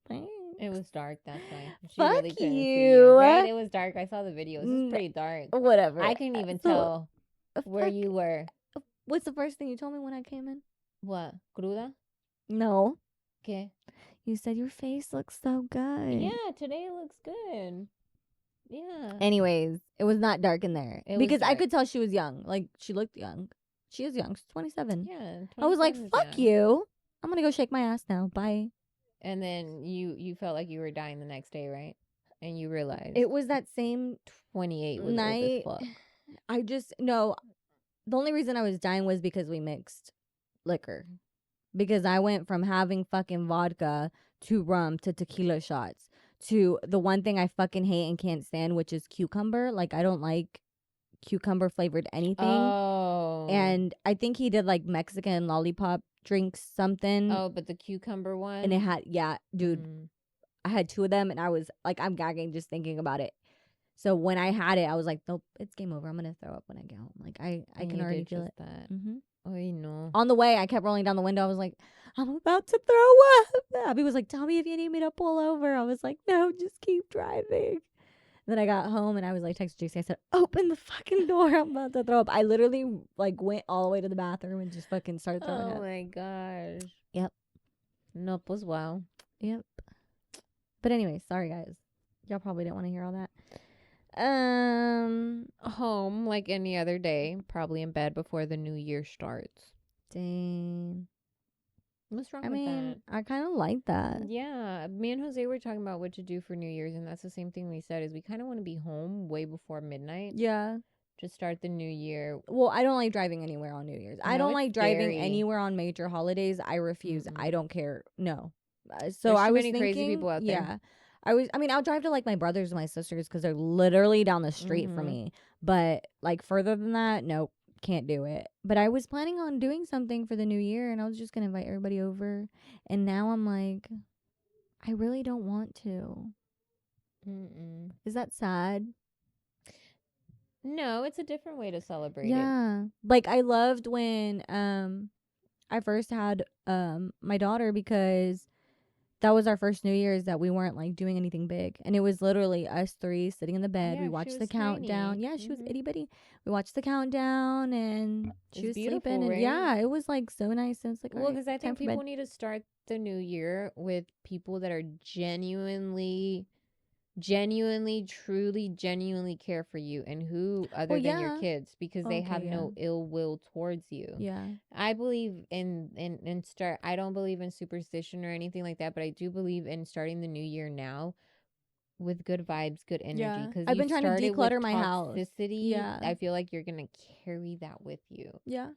thanks. It was dark. That's why. She Fuck really couldn't see you. you. Right? It was dark. I saw the video. It was just pretty dark. Whatever. I couldn't even So, tell where fuck- you were. What's the first thing you told me when I came in? What? Cruda? No. ¿Qué? You said your face looks so good. Yeah, today it looks good. Yeah. Anyways, it was not dark in there. It was because I dark. could tell she was young. Like, she looked young. She is young. She's 27. Yeah. I was like, 27 is fuck young. you. I'm going to go shake my ass now. Bye. And then you felt like you were dying the next day, right? And you realized It was that same 28 was night. old as fuck. I just, no. The only reason I was dying was because we mixed liquor. Because I went from having fucking vodka to rum to tequila shots to the one thing I fucking hate and can't stand, which is cucumber. Like, I don't like cucumber flavored anything. Oh. And I think he did like Mexican lollipop drinks something. Oh, but the cucumber one? And it had, yeah, dude, Mm. I had 2 of them and I was like, I'm gagging just thinking about it. So when I had it, I was like, nope, it's game over. I'm going to throw up when I get home. Like, I And can you already did feel just it. that. Mm-hmm. Ay, no. On the way, I kept rolling down the window. I was like, I'm about to throw up. Abby was like, "Tell me if you need me to pull over." I was like, "No, just keep driving." Then I got home and I was like, texted JC. I said, "Open the fucking door. I'm about to throw up." I literally like went all the way to the bathroom and just fucking started throwing Oh up. my gosh. Yep. No, pues wow. Yep. But anyway, sorry guys. Y'all probably didn't want to hear all that. Home like any other day, probably in bed before the new year starts. Dang. What's wrong I with mean, I kind of like that. that? Yeah, me and Jose were talking about what to do for New Year's, and that's the same thing we said. Is we kind of want to be home way before midnight Yeah. to start the new year. Well, I don't like driving anywhere on New Year's. I No, don't it's like driving scary. anywhere on major holidays. I refuse. Mm-mm. I don't care. No. So There's I too was many thinking, crazy people out there. yeah. I mean, I'll drive to like my brothers and my sisters because they're literally down the street from Mhm. me. But like further than that, nope, can't do it. But I was planning on doing something for the new year, and I was just gonna invite everybody over. And now I'm like, I really don't want to. Mm-mm. Is that sad? No, it's a different way to celebrate it. Yeah. Like I loved when I first had my daughter because that was our first New Year's that we weren't like doing anything big. And it was literally us 3 sitting in the bed. Yeah, We she watched the was countdown. tiny. Yeah, she was Mhm. itty bitty. We watched the countdown and she It's was beautiful, sleeping. And right? yeah, it was like so nice. And it's like, Well, all right, because I time think for bed. people need to start the new year with people that are genuinely, truly care for you, and who other Well, than your yeah. kids, because they have Okay, no ill will towards you. Yeah. I believe in start. I don't believe in superstition or anything like that, but I do believe in starting the new year now with good vibes, good energy. Yeah. Because I've been trying to declutter my house. toxicity, Yeah. I feel like you're gonna carry that with you. Yeah.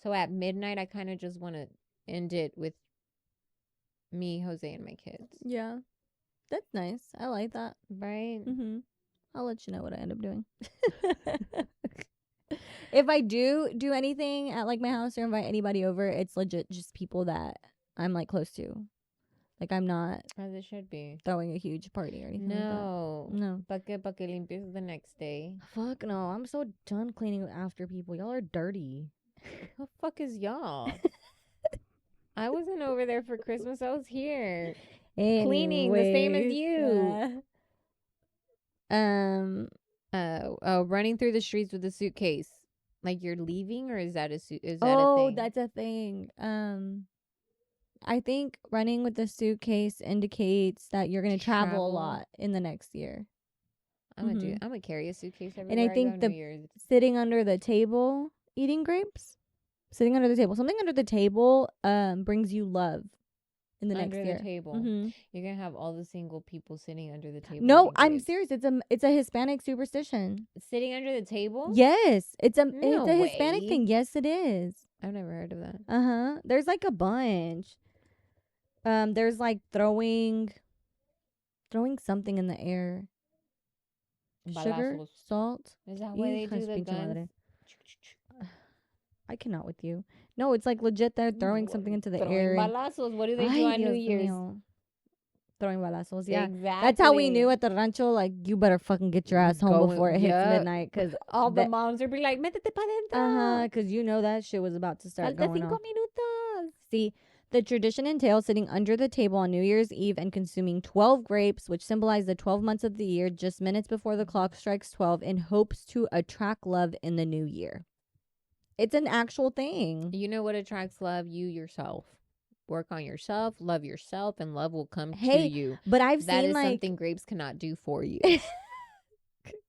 So at midnight, I kind of just want to end it with me, Jose, and my kids. Yeah. That's nice. I like that. Right? Mm-hmm. I'll let you know what I end up doing. If I do anything at like my house or invite anybody over, it's legit just people that I'm like close to. Like I'm not As it should be. throwing a huge party or anything No. like that. No. Pa que limpies the next day. Fuck no. I'm so done cleaning after people. Y'all are dirty. Who the fuck is y'all? I wasn't over there for Christmas. I was here. Cleaning, the same as you. Running through the streets with a suitcase. Like you're leaving, or is that a suit? Is that a thing? That's a thing. I think running with the suitcase indicates that you're gonna travel a Travel. lot in the next year. Mhm. I'm gonna carry a suitcase And I everywhere I go. think New the Year's. sitting under the table eating grapes, sitting under the table, something under the table brings you love in the next Under the year. table. Mm-hmm. You're gonna have all the single people sitting under the table. No, eating I'm grapes. serious. It's a Hispanic superstition. Sitting under the table? Yes, it's a No Hispanic way. thing. Yes, it is. I've never heard of that. There's like a bunch. There's like throwing something in the air. Sugar, Balazos. salt. Is that why they Hija de do su the pinche guns? madre. I cannot with you. No, it's like legit. They're throwing something into the Throwing air. balazos. What do they do Ay, on New Dios Year's? mío. Throwing balazos. Yeah. Exactly. That's how we knew at the rancho, like, you better fucking get your ass home Going- before it hits yup. midnight. Because all the that- moms would be like, métete pa dentro. because you know that shit was about to start Falta going 5 on. minutos. See, the tradition entails sitting under the table on New Year's Eve and consuming 12 grapes, which symbolize the 12 months of the year, just minutes before the clock strikes 12, in hopes to attract love in the new year. It's an actual thing. You know what attracts love? You yourself. Work on yourself, love yourself, and love will come Hey, to you. But I've That seen, is like, something grapes cannot do for you.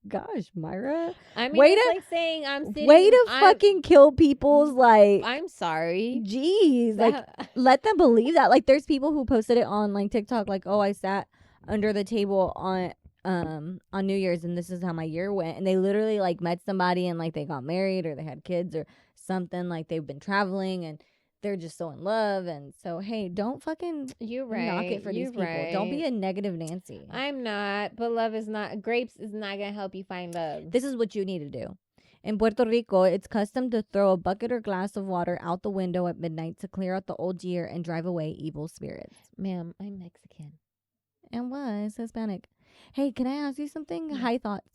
gosh, Myra. I mean, Way it's to- like saying I'm sitting. Way to I'm- fucking kill people's, like, I'm sorry. jeez. Like, That- let them believe that. Like, there's people who posted it on, like, TikTok, like, oh, I sat under the table on New Year's and this is how my year went. And they literally, like, met somebody and, like, they got married or they had kids or something. Like, they've been traveling and they're just so in love. And so, hey, don't fucking You're right. knock it for these people. Don't be a negative Nancy. I'm not, but love is not. Grapes is not gonna help you find love. This is what you need to do. In Puerto Rico, it's custom to throw a bucket or glass of water out the window at midnight to clear out the old year and drive away evil spirits. Ma'am, I'm Mexican. And was Hispanic. Hey, can I ask you something? Yeah. High thoughts.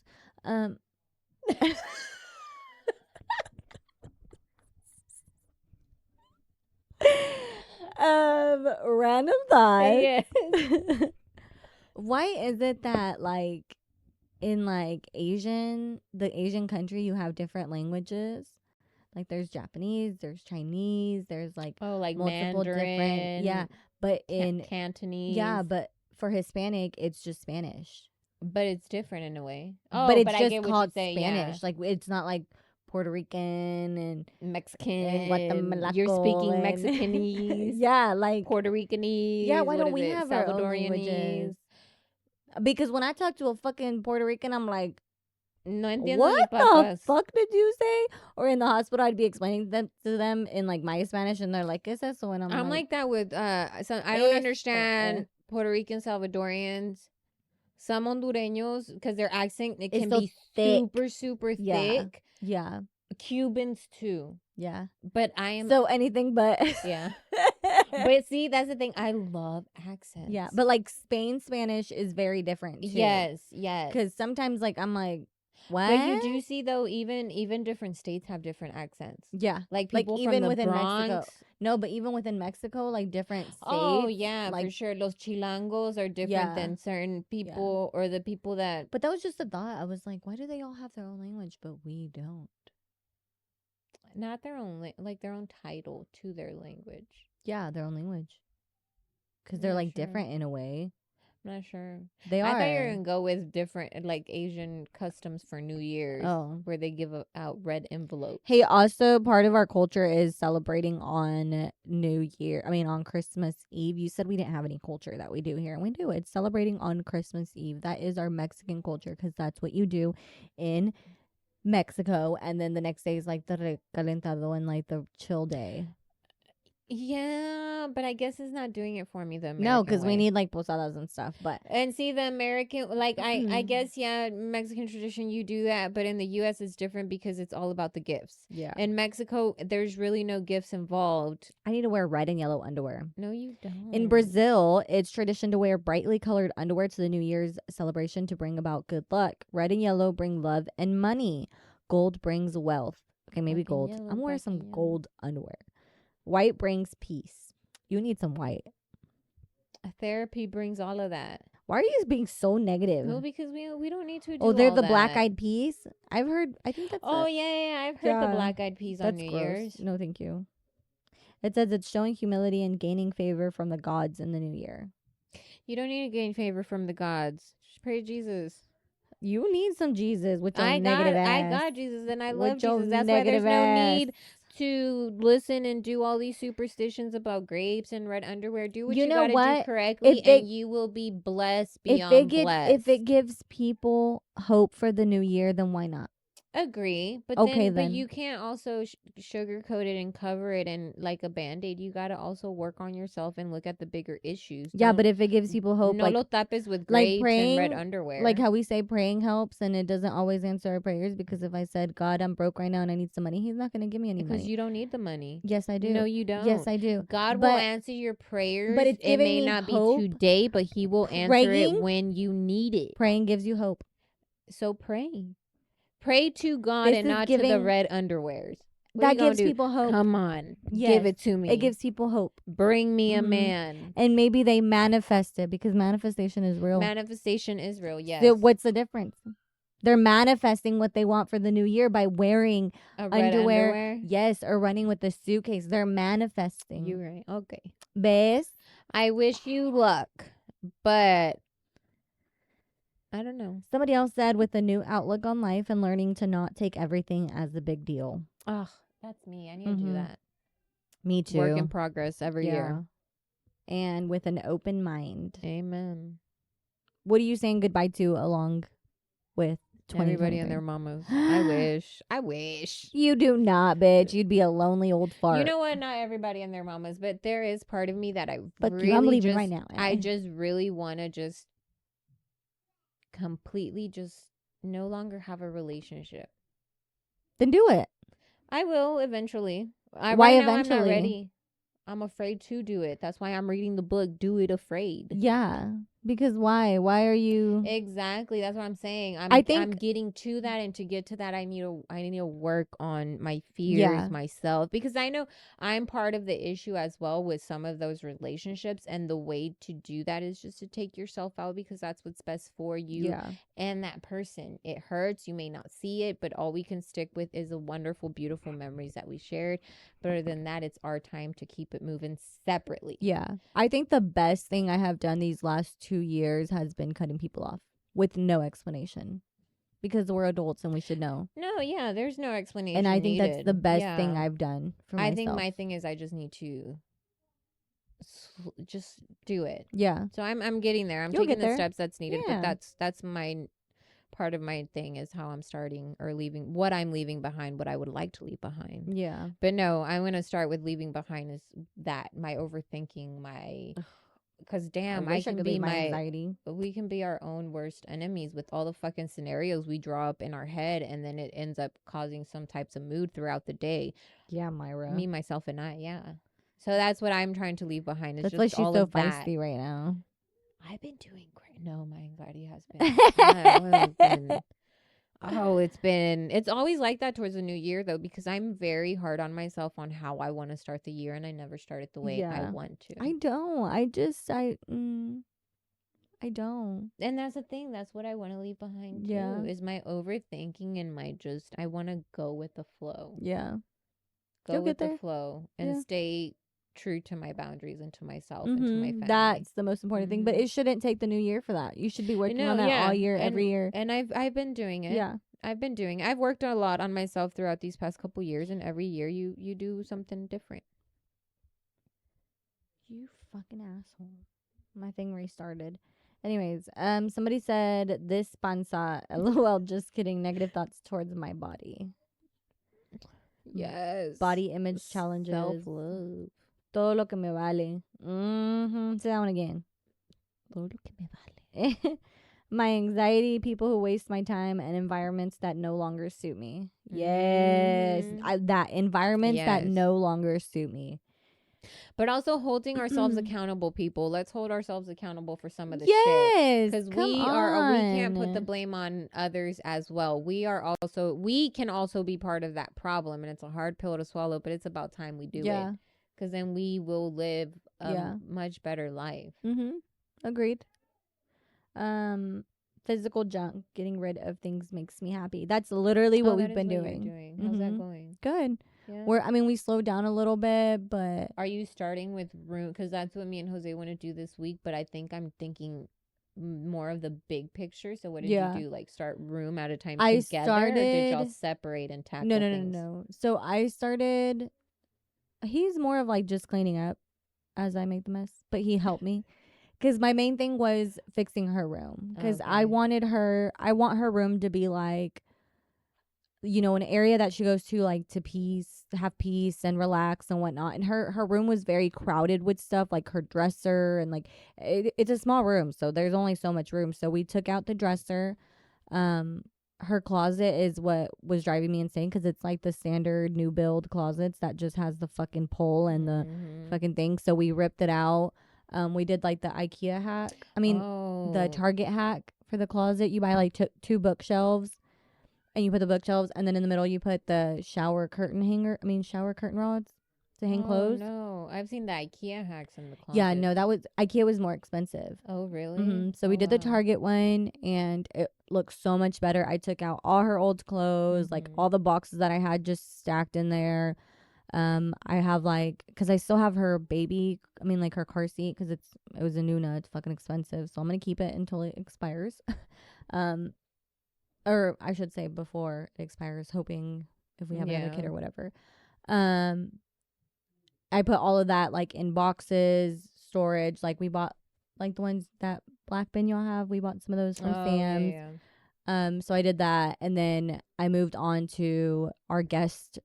Random thought. Yes. Why is it that, like, in, like, the Asian country, you have different languages? Like, there's Japanese, there's Chinese, there's, like, Oh, like multiple Mandarin. different. Yeah, but in Cantonese. yeah, but for Hispanic, it's just Spanish. but it's different in a way. Oh, but it's I just get what called you say, Spanish. Like, it's not like Puerto Rican and Yeah. Mexican. Guatemala You're speaking and- Mexicanese. yeah, like, Puerto Ricanese. yeah. Why what don't is we it? have our own Salvadorianese. languages? Because when I talk to a fucking Puerto Rican, I'm like, No entiendo ni what the papas. fuck did you say? Or in the hospital, I'd be explaining to them in, like, my Spanish, and they're like, ¿Qué es eso? And I'm like that with some. I Esto. don't understand Puerto Rican Salvadorians. Some Hondureños, because their accent it It's can so be thick. super Yeah. thick. yeah, Cubans too, yeah. but I am So anything but. yeah. But see, that's the thing. I love accents. yeah, but, like, Spain Spanish is very different too. yes. Because sometimes, like, I'm like, what? But you do see though, even different states have different accents. Yeah. Like Like, people even from the within Bronx. Mexico. No, but even within Mexico, like, different states. Oh yeah, for like, sure. Los chilangos are different Yeah. than certain people or the people that. But that was just a thought. I was like, why do they all have their own language, but we don't? Not their own, like their own title to their language. Yeah, their own language. Because I'm they're, not like, sure. different in a way. I'm not sure. They are. I thought you were gonna go with different, like Asian customs for New Year's, Oh. where they give out red envelopes. Hey, also, part of our culture is celebrating on on Christmas Eve. You said we didn't have any culture that we do here, and we do. It's celebrating on Christmas Eve. That is our Mexican culture, because that's what you do in Mexico. And then the next day is, like, the recalentado and, like, the chill day. Yeah, but I guess it's not doing it for me the American No, because we way. need, like, posadas and stuff. But And see the American, like I guess Mexican tradition you do that, but in the U.S. it's different because it's all about the gifts. yeah, In Mexico, there's really no gifts involved. I need to wear red and yellow underwear. No, you don't. In Brazil, it's tradition to wear brightly colored underwear to the New Year's celebration to bring about good luck. Red and yellow bring love and money. Gold brings wealth. Okay, maybe Black and gold. yellow, I'm wearing black some and yellow. gold underwear. White brings peace. You need some white. Therapy brings all of that. Why are you being so negative? Well, because we don't need to do Oh, they're all the that. black eyed peas. I think that's. Oh yeah, I've heard Yeah, the black eyed peas on that's New gross. Year's. No, thank you. It says it's showing humility and gaining favor from the gods in the new year. You don't need to gain favor from the gods. Just pray to Jesus. You need some Jesus with your negative ass. I got Jesus and I With love your Jesus. That's why there's negative no ass. need to listen and do all these superstitions about grapes and red underwear. Do what You you, know gotta what? do correctly, If it- and you will be blessed If beyond blessed. if it gives people hope for the new year, then why not? Agree, but Okay, but then. you can't also sugarcoat it and cover it and like a band-aid. You gotta also work on yourself and look at the bigger issues. Yeah, Don't- but if it gives people hope, no like lo tapes with like grapes and red praying, underwear. like how we say praying helps, and it doesn't always answer our prayers, because if I said, God, I'm broke right now and I need some money, he's not going to give me any because money. you don't need the money. Yes, I do. No, you don't. Yes, I do. God will But answer your prayers. but it's it giving may me not hope. be today, but He will answer Praying- it when you need it. praying gives you hope. So pray. Pray to God This and is not to the giving- red underwears. What That you gonna gives do? people hope. Come on. Yes, Give it to me. It gives people hope. Bring me a Mhm. man. And maybe they manifest it, because manifestation is real. Manifestation is real, yes. So what's the difference? They're manifesting what they want for the new year by wearing a red underwear? yes, or running with a suitcase. They're manifesting. You're right. Okay. ¿Ves? I wish you luck, but I don't know. Somebody else said, with a new outlook on life and learning to not take everything as a big deal. Ugh, that's me. I need to do Mhm. that. Me too. Work in progress every year. And with an open mind. Amen. What are you saying goodbye to along with 2023? Everybody and their mamas. I wish. I wish. You do not, bitch. You'd be a lonely old fart. You know what? Not everybody and their mamas, but there is part of me that I But really I'm leaving just, right now. I just really want to just completely just no longer have a relationship. Then do it. I will eventually. Why right now eventually? I'm not ready. I'm afraid to do it. That's why I'm reading the book Do It Afraid. Yeah. Because why? Why are you? Exactly. That's what I'm saying. I think- I'm getting to that, and to get to that, I need to work on my fears Yeah. myself, because I know I'm part of the issue as well with some of those relationships, and the way to do that is just to take yourself out, because that's what's best for you Yeah. and that person. It hurts. You may not see it, but all we can stick with is the wonderful, beautiful memories that we shared. But other than that, it's our time to keep it moving separately. Yeah. I think the best thing I have done these last 2 years has been cutting people off with no explanation, because we're adults and we should know. No, yeah, there's no explanation. And I think that's needed. the best thing Yeah. I've done for I myself. think my thing is I just need to just do it. Yeah. So I'm getting there. I'm You'll taking get the there. steps that's needed. Yeah. But that's my part of my thing, is how I'm starting or leaving, what I'm leaving behind, what I would like to leave behind. Yeah. But no, I'm gonna start with leaving behind is that my overthinking, my because damn, I wish can could be leave my my anxiety. we can be our own worst enemies with all the fucking scenarios we draw up in our head, and then it ends up causing some types of mood throughout the day. Yeah, Myra. Me, myself, and I. Yeah. So that's what I'm trying to leave behind. Is That's just why she's all so of that. feisty right now. I've been doing great. No, my anxiety has been. It's always like that towards the new year, though, because I'm very hard on myself on how I want to start the year, and I never start it the way I Yeah. want to. I don't. I don't. And that's the thing. That's what I want to leave behind, too, Yeah. is my overthinking and I want to go with the flow. Yeah. Go You'll with get the there. flow and Yeah. stay true to my boundaries and to myself and to my family. That's the most important thing. But Mhm. it shouldn't take the new year for that. You should be working No, on that yeah, all year, every year. And I've been doing it. Yeah. I've worked a lot on myself throughout these past couple years, and every year you do something different. You fucking asshole. My thing restarted. Anyways, somebody said this panza. LOL, just kidding. Negative thoughts towards my body. Yes. Body image challenges. Self-love. Todo lo que me vale. Say that one again. Todo lo que me vale. My anxiety, people who waste my time, and environments that no longer suit me. Yes. That environments that Yes. no longer suit me. But also holding ourselves accountable, people. Let's hold ourselves accountable for some of the shit. Yes. Because come we can't put the on. blame on others as well. We can also be part of that problem, and it's a hard pill to swallow, but it's about time we do Yeah. it. Because then we will live a Yeah. much better life. Agreed. Physical junk, getting rid of things makes me happy. That's literally what we've been doing. How's that Mhm. going? Good. Yeah. we slowed down a little bit, but Are you starting with room? Because that's what me and Jose want to do this week. But I think I'm thinking more of the big picture. So what did you yeah. do? Like start room at a time I together, or did y'all started separate and no, tackle no, no, things? no. So I started he's more of like just cleaning up as I make the mess, but he helped me. Because my main thing was fixing her room. Because I Okay. want her room to be like, an area that she goes to like to have peace and relax and whatnot. And her room was very crowded with stuff, like her dresser and like it's a small room, so there's only so much room. So we took out the dresser. Um, her closet is what was driving me insane because it's like the standard new build closets that just has the fucking pole and the Mm-hmm. fucking thing. So we ripped it out. We did like the IKEA hack. The Oh. Target hack for the closet. You buy like two bookshelves and you put the bookshelves, and then in the middle you put the shower curtain rods to hang Oh clothes. no. I've seen the IKEA hacks in the Yeah, closet. no, that was IKEA was more expensive. Oh really? So Oh we did the wow. Target one, and it looks so much better. I took out all her old clothes, like Mm-hmm. all the boxes that I had just stacked in there. I have like, cause I still have her baby. Like her car seat, cause it was a Nuna. It's fucking expensive, so I'm gonna keep it until it expires. um, or I should say before it expires, hoping if we have another kid Yeah. or whatever. Um, I put all of that like in boxes, storage. Like we bought like the ones that black bin y'all have. We bought some of those from Oh yeah, Sam's. yeah. So I did that, and then I moved on to our guest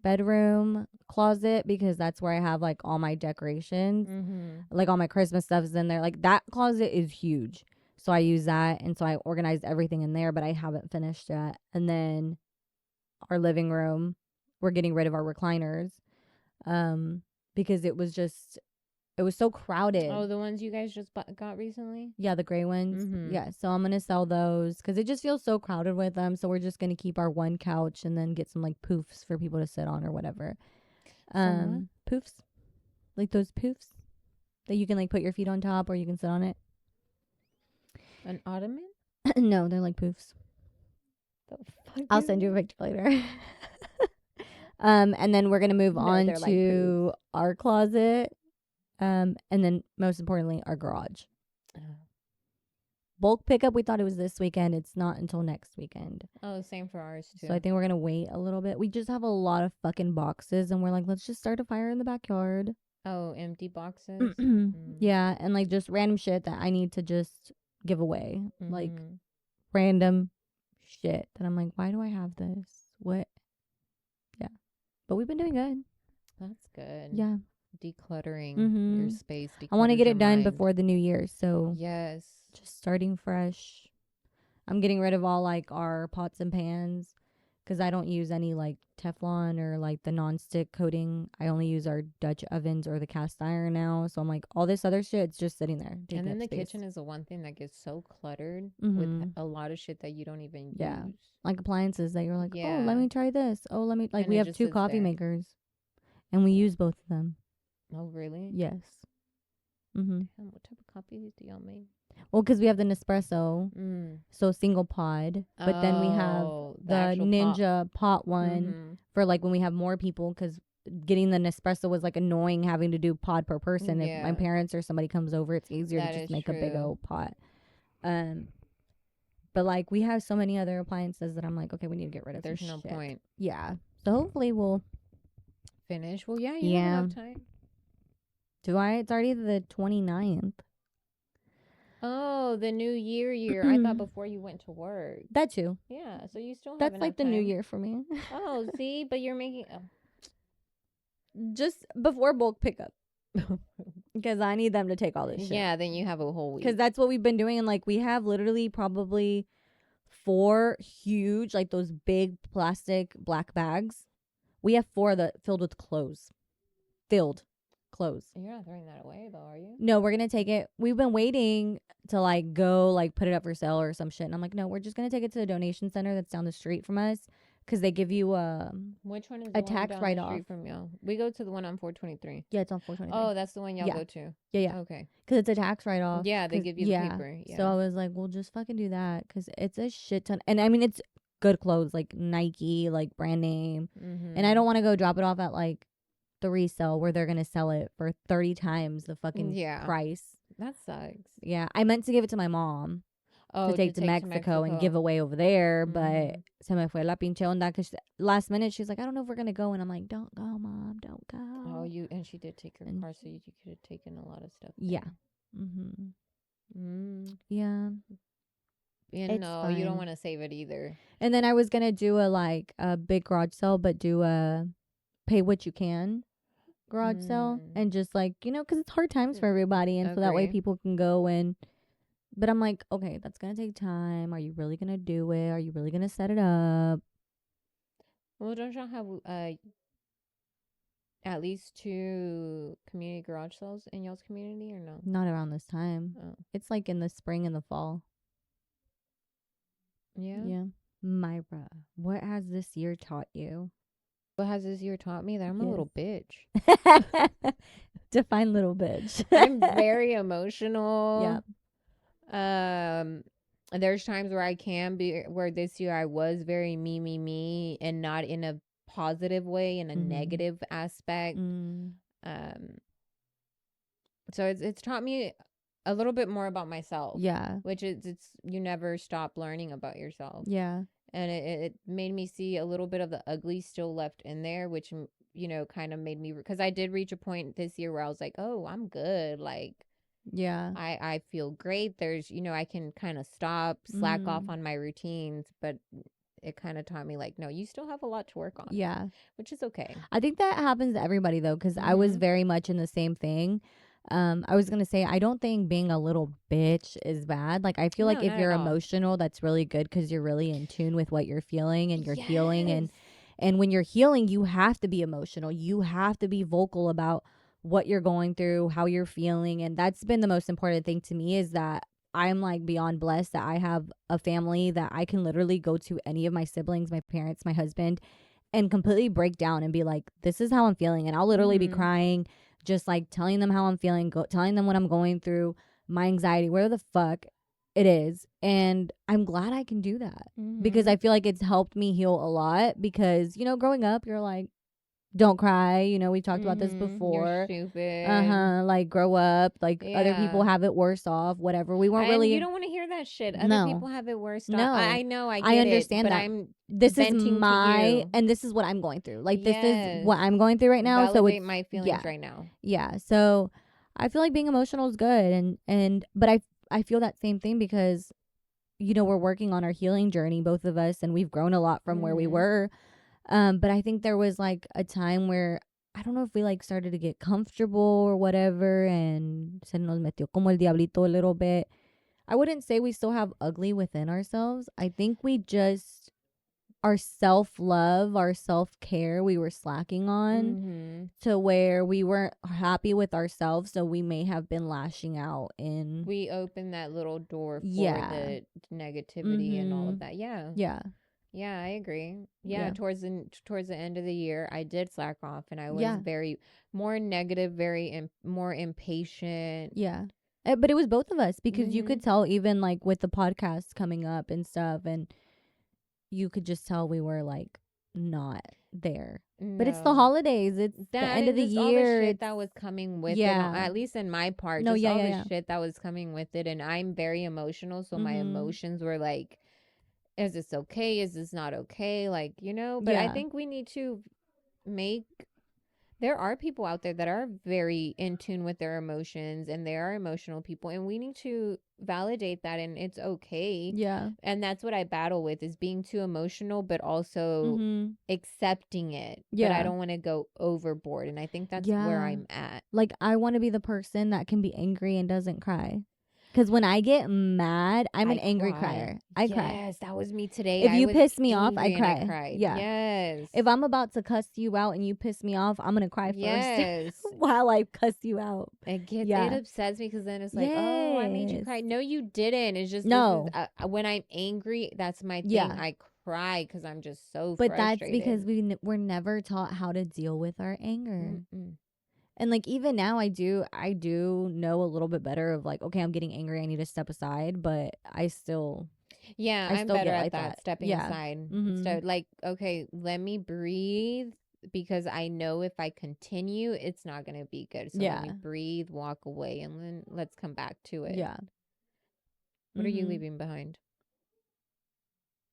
bedroom closet because that's where I have like all my decorations, Mm-hmm. like all my Christmas stuff is in there. Like that closet is huge. So I use that, and so I organized everything in there, but I haven't finished yet. And then our living room, we're getting rid of our recliners, because it was so crowded. Oh, the ones you guys just got recently? Yeah, the gray ones. Mm-hmm. Yeah, so I'm gonna sell those because it just feels so crowded with them. So we're just gonna keep our one couch and then get some like poofs for people to sit on or whatever. Some Poofs, like those poofs that you can like put your feet on top or you can sit on it. what? An ottoman? No, they're like poofs. The fuck I'll is send you a it? picture later. And then we're gonna move No, on they're like to our closet. And then most importantly, our garage. Bulk pickup, we thought it was this weekend. It's not until next weekend. Oh, same for ours too. So I think we're gonna wait a little bit. We just have a lot of fucking boxes, and we're like, let's just start a fire in the backyard. Oh, empty boxes. Mm. Yeah, and like just random shit that I need to just give away, like Mhm. random shit that I'm like, why do I have this? What? Yeah, but we've been doing good. That's good. Yeah, Decluttering your Mhm. space. I want to declutters get your it done mind. before the new year, so Yes. just starting fresh. I'm getting rid of all like our pots and pans because I don't use any like Teflon or like the non-stick coating. I only use our Dutch ovens or the cast iron now. So I'm like, all this other shit, it's just sitting there. And then up the space. kitchen is the one thing that gets so cluttered with Mhm. a lot of shit that you don't even Yeah. use. Like appliances that you're like, oh, Yeah. let me try this. Oh, let me like And we it have just two sits coffee there. makers, and we use both of them. Oh, really? Yes. Mhm. Damn, what type of coffees do y'all make? Well, because we have the Nespresso, Mm. so single pod, but then we have Oh, the actual Ninja pot one Mhm. for like when we have more people because getting the Nespresso was like annoying having to do pod per person. If my Yeah. parents or somebody comes over, it's easier That to just is make a big true. old pot. But like we have so many other appliances that I'm like, okay, we need to get rid of. There's some no shit. point. Yeah. So hopefully we'll Finish. Well, yeah, you Yeah. have enough time. do I. It's already the 29th. Oh, the new year. I thought before you went to work. That too. Yeah, so you still have That's enough like the new time. year for me. Oh, see, but you're making. Just before bulk pickup because I need them to take all this shit. Yeah, then you have a whole week. Because that's what we've been doing. And like we have literally probably 4 huge, like those big plastic black bags. We have 4 that filled with clothes. Filled clothes. You're not throwing that away, though, are you? No, we're gonna take it. We've been waiting to like go like put it up for sale or some shit. And I'm like, no, we're just gonna take it to the donation center that's down the street from us because they give you Which one is a the one tax down the write-off. street from y'all? We go to the one on 423. Yeah, it's on 423. Oh, that's the one y'all Yeah. go to. Yeah. Okay. Because it's a tax write-off. Yeah, they 'Cause- give you the paper. Yeah. So I was like, we'll just fucking do that because it's a shit ton. And I mean, it's good clothes, like Nike, like brand name. And I Mm-hmm. don't want to go drop it off at like the resale where they're going to sell it for 30 times the fucking Yeah, price. that sucks. Yeah. I meant to give it to my mom to Oh, to take to take to Mexico and give Mexico. away over there, but Mm-hmm. se me fue la pinche onda because last minute she's like, I don't know if we're going to go. And I'm like, don't go, Mom. Don't Oh, go. you and she did take your And car, so you could have taken a lot of stuff yeah. there. Mm-hmm. Mm. Yeah. And It's no, you don't fine. want to save it either. And then I was gonna do a big garage sale, but do a pay what you can garage sale, Mm. and just like, because it's hard times for everybody, and so that way Agree. people can go and. But I'm like, okay, that's gonna take time. Are you really gonna do it? Are you really gonna set it up? Well, don't y'all have at least 2 community garage sales in y'all's community or no? Not around this time. Oh, It's like in the spring and the fall. yeah. Yeah. Myra, what has this year taught you? What has this year taught me? That I'm a Yes. little bitch. Define little bitch. I'm very emotional. Yeah. There's times where I can be, where this year I was very me, and not in a positive way, in a negative aspect. Mm. Um, so it's taught me a little bit more about myself. Yeah. Which is, it's, you never stop learning about yourself. Yeah. And it made me see a little bit of the ugly still left in there, which, kind of made me, because I did reach a point this year where I was like, oh, I'm good. Like, Yeah. I feel great. There's, I can kind of stop, slack off on my routines, but it kind of taught me like, no, you still have a lot to work on. Yeah. Which is okay. I think that happens to everybody though, because I was very much in the same thing. I was gonna say I don't think being a little bitch is bad. Like I feel No, like if not you're at all. emotional, that's really good because you're really in tune with what you're feeling and you're healing. Yes. And when you're healing, you have to be emotional. You have to be vocal about what you're going through, how you're feeling, and that's been the most important thing to me is that I'm like beyond blessed that I have a family that I can literally go to any of my siblings, my parents, my husband, and completely break down and be like, this is how I'm feeling. And I'll literally be crying, just like telling them how I'm feeling, telling them what I'm going through, my anxiety, where the fuck it is. And I'm glad I can do that because I feel like it's helped me heal a lot because, growing up, you're like, don't cry. We talked about this You're before. stupid. Like grow up. Like other people Yeah. have it worse off. Whatever. We weren't And really. you don't want to hear that shit. Other No. people have it worse off. No. I know, I I get it, understand but that. I'm This is venting to you. and this is what I'm going through. Like this is Yes. what I'm going through right now. So Validate it's my feelings right now. yeah. So I feel like being emotional is good, but I feel that same thing because we're working on our healing journey, both of us, and we've grown a lot from where we were. But I think there was like a time where I don't know if we like started to get comfortable or whatever, and se nos metió como el diablito a little bit. I wouldn't say we still have ugly within ourselves. I think we just our self-love, our self-care, we were slacking on to where we weren't happy with ourselves, so we may have been lashing out in We opened that little door for the negativity and all of that. Yeah. Yeah, I agree. Yeah, towards the end of the year, I did slack off, and I was very more negative, very more impatient. Yeah. But it was both of us because you could tell even like with the podcast coming up and stuff, and you could just tell we were like not there. But it's the holidays. It's the end of the year. All the shit that was coming with it, at least in my part. No, just yeah, all yeah, the shit that was coming with it, and I'm very emotional, so my emotions were like, is this okay? Is this not okay? Like, but I think we need to there are people out there that are very in tune with their emotions, and they are emotional people, and we need to validate that, and it's okay. Yeah. And that's what I battle with, is being too emotional, but also accepting it. Yeah. But I don't want to go overboard, and I think that's where I'm at. Like I want to be the person that can be angry and doesn't cry. Because when I get mad, I'm an angry crier. I cry. Yes, that was me today. If you piss me off, I cry. I cried. Yeah. Yes. If I'm about to cuss you out and you piss me off, I'm going to cry first while I cuss you out. It upsets me because then it's like, oh, I made you cry. No, you didn't. It's just when I'm angry, that's my thing. I cry because I'm just so frustrated. But that's because we're never taught how to deal with our anger. And like even now I do know a little bit better of like, okay, I'm getting angry, I need to step aside, but I still Yeah, I I'm still better get at like that, that. stepping Yeah. aside. Mhm. So, like, okay, let me breathe because I know if I continue, it's not going to be good. So, let me Yeah. breathe, walk away, and then let's come back to it. Yeah. What are you Mhm. leaving behind?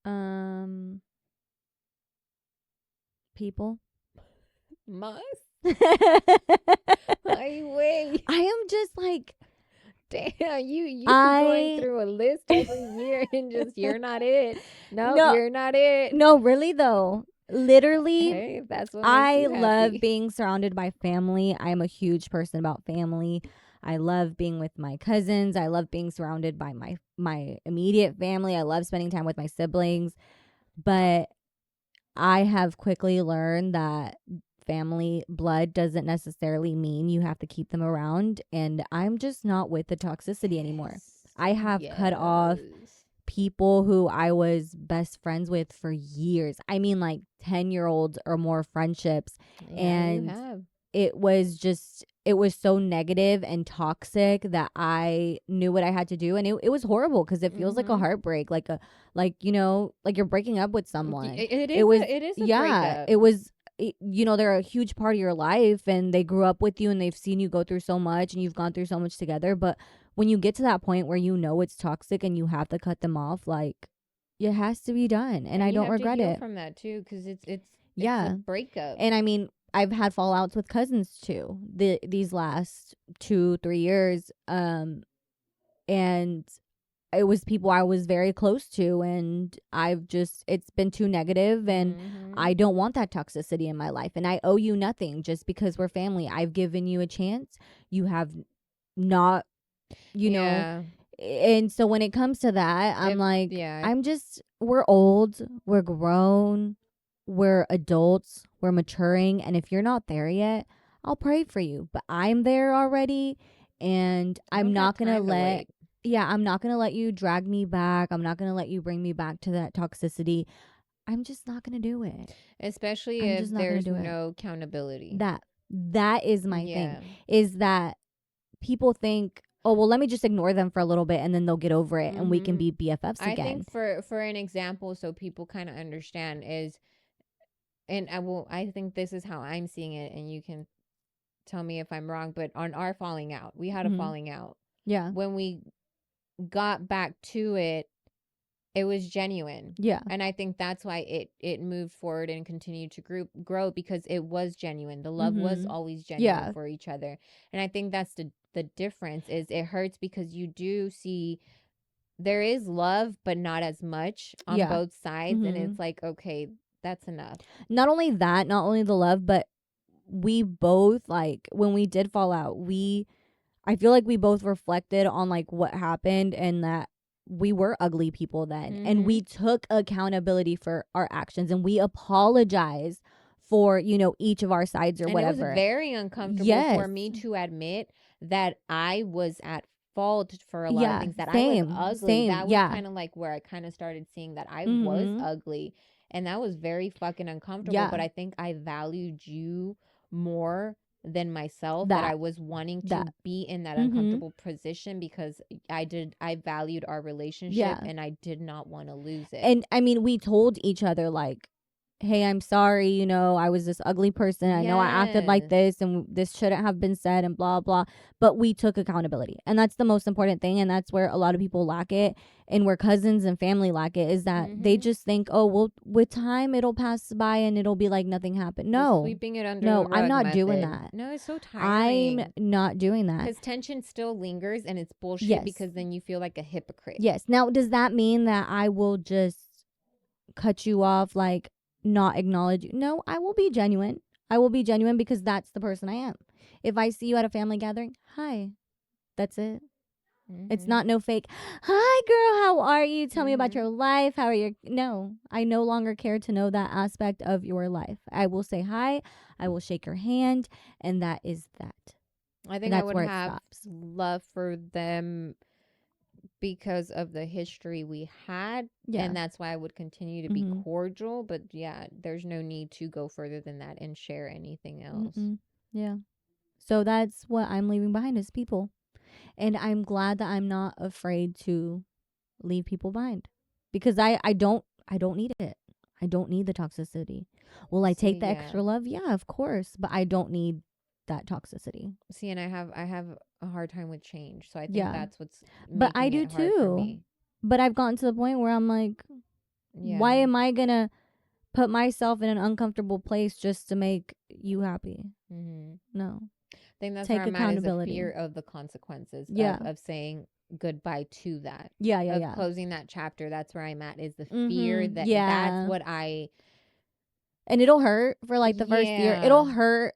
Um people. Must. I I wait. am just like Damn, you going I through a list every year and just you're not it. Nope, no, you're not it. no, really though. Literally, Hey, if that's what makes I you love happy. being surrounded by family. I am a huge person about family. I love being with my cousins. I love being surrounded by my immediate family. I love spending time with my siblings. But I have quickly learned that family blood doesn't necessarily mean you have to keep them around. And I'm just not with the toxicity anymore. Yes. I have cut off Yes. people who I was best friends with for years. I mean, like 10-year-olds or more friendships. Yeah, you And have. it was so negative and toxic that I knew what I had to do. And it was horrible because it feels like a Mm-hmm. heartbreak, like, like you're breaking up with someone. It It is was, it is a yeah, breakup. it was, they're a huge part of your life and they grew up with you and they've seen you go through so much and you've gone through so much together. But when you get to that point where you know it's toxic and you have to cut them off, like, it has to be done. And And I you don't have to regret heal it. from that too, because it's a Yeah. breakup. And I mean, I've had fallouts with cousins too. These last 2-3 years, and it was people I was very close to, and it's been too negative, and Mm-hmm. I don't want that toxicity in my life. And I owe you nothing just because we're family. I've given you a chance. You have not, you know. Yeah. And so when it comes to that, I'm If like, yeah, we're old, we're grown, we're adults, we're maturing. And if you're not there yet, I'll pray for you. But I'm there already. And I I'm don't got not going to time to let, wait. yeah, I'm not going to let you drag me back. I'm not going to let you bring me back to that toxicity. I'm just not going to do it. Especially I'm if just not going there's to do it. no accountability. That is my thing, Yeah. is that people think, oh, well, let me just ignore them for a little bit and then they'll get over it and we can Mm-hmm. be BFFs I again. think for an example, so people kind of understand is, and I think this is how I'm seeing it, and you can tell me if I'm wrong, but on our falling out, we had a Mm-hmm. falling out. Yeah. When we got back to it, it was genuine. Yeah. And I think that's why it moved forward and continued to grow because it was genuine. The love was Mm-hmm. always genuine Yeah. for each other. And I think that's the difference is it hurts because you do see there is love but not as much on Yeah. both sides, and Mm-hmm. it's like, okay, that's enough. Not only that, not only the love, but we both, like, when we did fall out, I feel like we both reflected on like what happened and that we were ugly people then. And Mhm. we took accountability for our actions and we apologized for, each of our sides or And it was whatever. very uncomfortable for Yes. me to admit that I was at fault for a lot of Yeah. things, that I was Same. ugly. Same. That was Yeah. kind of like where I kind of started seeing that I was Mm-hmm. ugly. And that was very fucking uncomfortable. Yeah. But I think I valued you more than myself, that That. I was wanting That. to be in that Mm-hmm. uncomfortable position because I valued our relationship Yeah. and I did not want to lose it. And I mean, we told each other, like, hey, I'm sorry, I was this ugly person. I know I acted like Yes. this and this shouldn't have been said and blah, blah. But we took accountability. And that's the most important thing. And that's where a lot of people lack it. And where cousins and family lack it is that they Mhm. just think, oh, well, with time, it'll pass by and it'll be like nothing happened. The No, sweeping it under the no, I'm rug not doing method. that. No, it's so I'm tiring. not doing that. Because tension still lingers and it's bullshit Yes. because then you feel like a hypocrite. Yes. Now, does that mean that I will just cut you off, like, not acknowledge you? No, I will be genuine. I will be genuine because that's the person I am. If I see you at a family gathering, hi. That's it. It's not no fake, hi girl, how are you? Tell me about your life. How are your No, I no longer care to know that aspect of your life. I will say hi, I will shake your hand, and that is that. I think And I that's would where it have stops. love for them because of the history we had. Yeah. And that's why I would continue to be Mhm. cordial. But yeah, there's no need to go further than that and share anything else. Mm-mm. Yeah. So that's what I'm leaving behind is people. And I'm glad that I'm not afraid to leave people behind because I don't need it. I don't need the toxicity. Will I take the yeah. extra love? Yeah, of course, but I don't need that toxicity. See, and I have a hard time with change, so I think Yeah. that's what's But I making do it hard for too. me. But I've gotten to the point where I'm like, Yeah. why am I gonna put myself in an uncomfortable place just to make you happy? No. I think that's Take where I'm at, is the accountability. fear of the consequences Yeah. of saying goodbye to that. Yeah, Of yeah. closing that chapter. That's where I'm at, is the fear that Yeah. that's what I And it'll hurt for like the first year. Yeah. It'll hurt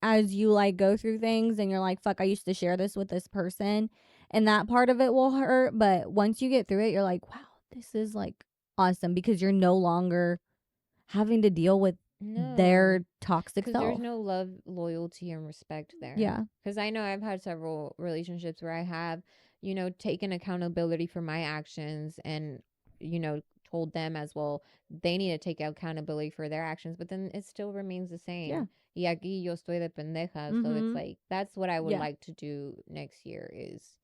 as you like go through things and you're like, fuck, I used to share this with this person. And that part of it will hurt. But once you get through it, you're like, wow, this is like awesome, because you're no longer having to deal with their No. toxic Because self. there's no love, loyalty, and respect there. Yeah. Because I know I've had several relationships where I have, you know, taken accountability for my actions and, you know, told them as well they need to take accountability for their actions, but then it still remains the same. Yeah. Y aquí yo estoy de pendeja. So it's like, that's what I would Yeah. like to do next year, is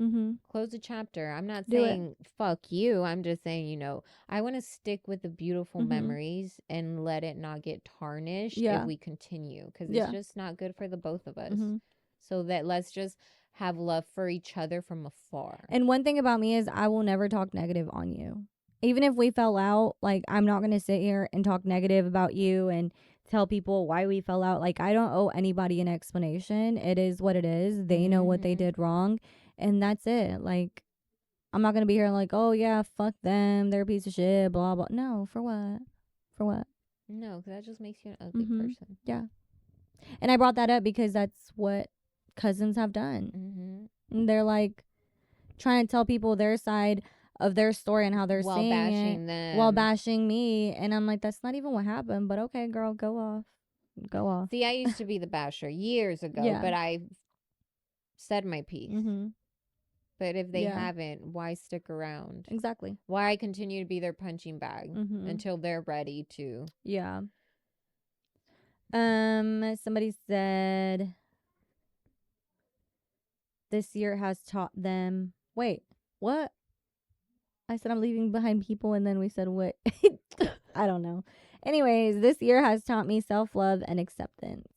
Mm-hmm. close the chapter. I'm not Do it. saying fuck you. I'm just saying, you know, I want to stick with the beautiful Mhm. memories and let it not get tarnished Yeah. if we continue, because Yeah. it's just not good for the both of us. Mhm. So that let's just have love for each other from afar. And one thing about me is I will never talk negative on you. Even if we fell out, like, I'm not going to sit here and talk negative about you and tell people why we fell out. Like, I don't owe anybody an explanation. It is what it is. They know what they Mhm. did wrong, and that's it. Like, I'm not going to be here like, oh, yeah, fuck them. They're a piece of shit, blah, blah. No, for what? For what? No, because that just makes you an ugly Mhm. person. Yeah. And I brought that up because that's what cousins have done. And they're like trying to tell people their side of their story and how they're While seeing bashing it them. while bashing me. And I'm like, that's not even what happened. But okay, girl, go off. Go off. See, I used to be the basher years ago, Yeah. but I said my piece. Mm-hmm. But if they Yeah. haven't, why stick around? Exactly. Why continue to be their punching bag Mhm. until they're ready to? Yeah. Somebody said this year has taught them. Wait, what? I said I'm leaving behind people, and then we said what? I don't know. Anyways, this year has taught me self-love and acceptance.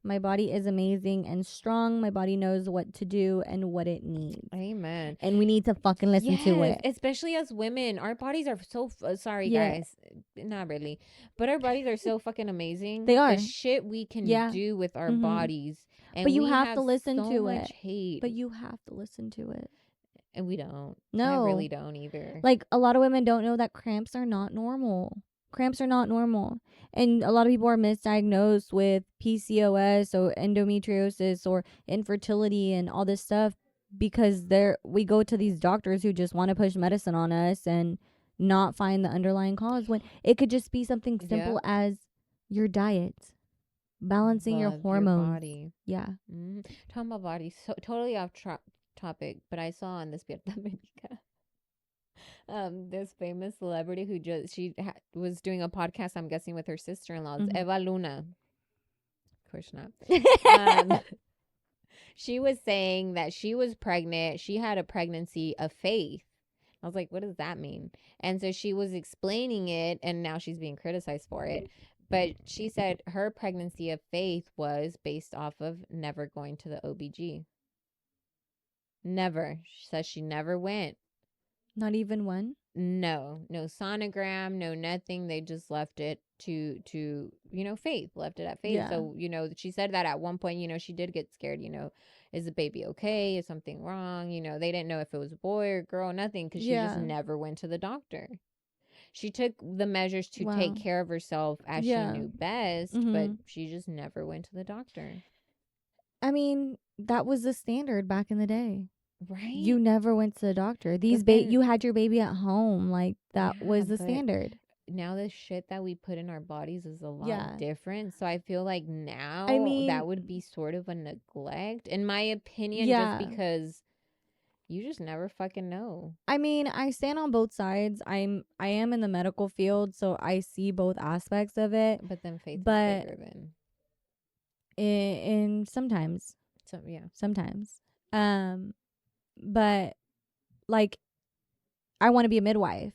My body is amazing and strong. My body knows what to do and what it needs. Amen. And we need to fucking listen to it. Especially as women. Our bodies are so sorry, Yes. guys. Not really. But our bodies are so fucking amazing. They are. The shit we can Yeah. do with our Mhm. bodies. And But you we have to listen so to much it. hate. But you have to listen to it. And we don't. No. I really don't either. Like, a lot of women don't know that cramps are not normal. Cramps are not normal. And a lot of people are misdiagnosed with PCOS or endometriosis or infertility and all this stuff because we go to these doctors who just want to push medicine on us and not find the underlying cause, when it could just be something simple Yep. as your diet, balancing your Love hormones. body. Yeah. Talking about body, so totally off topic, but I saw on Despierta America this famous celebrity who was doing a podcast, I'm guessing with her sister-in-law, Mhm. Eva Luna. Of course not. She was saying that she was pregnant. She had a pregnancy of faith. I was like, what does that mean? And so she was explaining it, and now she's being criticized for it. But she said her pregnancy of faith was based off of never going to the OBG. Never. She says she never went. Not even one? No sonogram, no nothing. They just left it to faith, left it at faith. Yeah. So, she said that at one point, she did get scared, is the baby okay? Is something wrong? They didn't know if it was a boy or girl, nothing, because she just never went to the doctor. She took the measures to take care of herself as she knew best, but she just never went to the doctor. I mean, that was the standard back in the day. Right? You never went to the doctor. You had your baby at home. Like, that was the standard. Now the shit that we put in our bodies is a lot Yeah. different. So I feel like now I mean- that would be sort of a neglect, in my opinion, Yeah. just because you just never fucking know. I mean, I stand on both sides. I am in the medical field, so I see both aspects of it. But then faith But- is bigger than. In sometimes. So yeah. Sometimes. But like, I want to be a midwife.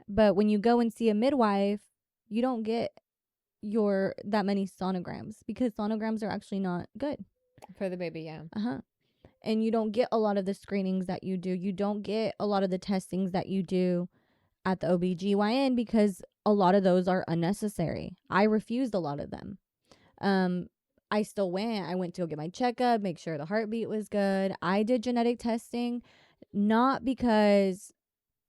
But when you go and see a midwife, you don't get that many sonograms because sonograms are actually not good. For the baby, yeah. And you don't get a lot of the screenings that you do. You don't get a lot of the testings that you do at the OBGYN because a lot of those are unnecessary. I refused a lot of them. I still went. I went to go get my checkup, make sure the heartbeat was good. I did genetic testing, not because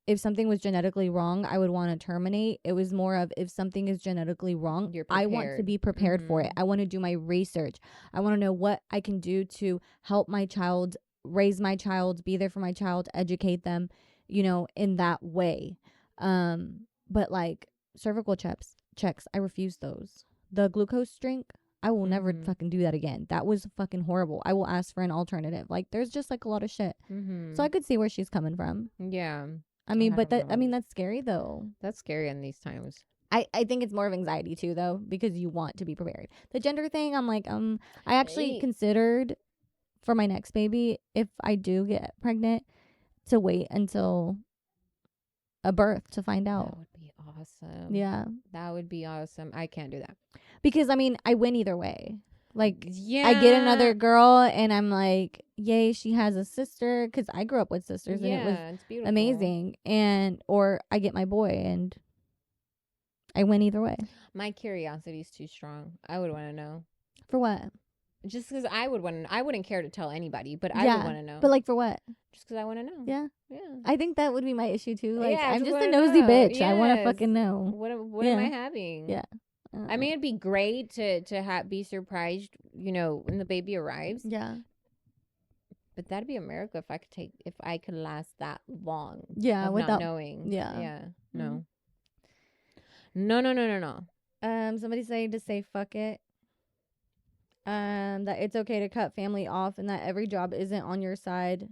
if something was genetically wrong, I would want to terminate. It was more of if something is genetically wrong, I want to be prepared for it. I want to do my research. I want to know what I can do to help my child, raise my child, be there for my child, educate them, in that way. But like cervical checks, I refuse those. The glucose drink, I will never fucking do that again. That was fucking horrible. I will ask for an alternative. Like there's just like a lot of shit. So I could see where she's coming from. Yeah. I mean, that's scary though. That's scary in these times. I think it's more of anxiety too though, because you want to be prepared. The gender thing, I'm like, I actually considered for my next baby, if I do get pregnant, to wait until a birth to find out. That would be awesome. Yeah. That would be awesome. I can't do that. Because I mean, I win either way. Like, I get another girl and I'm like, yay, she has a sister. Because I grew up with sisters and it was amazing. Or I get my boy and I win either way. My curiosity is too strong. I would want to know. For what? Just because I wouldn't care to tell anybody, but I would want to know. But like for what? Just because I want to know. Yeah. Yeah. I think that would be my issue too. Like, I'm just a nosy bitch. Yes. I want to fucking know. What am I having? Yeah. I mean, it'd be great to be surprised, when the baby arrives. Yeah. But that'd be a miracle if I could last that long. Yeah, without not knowing. Yeah. Yeah. No. No. Somebody saying to say fuck it. That it's okay to cut family off and that every job isn't on your side.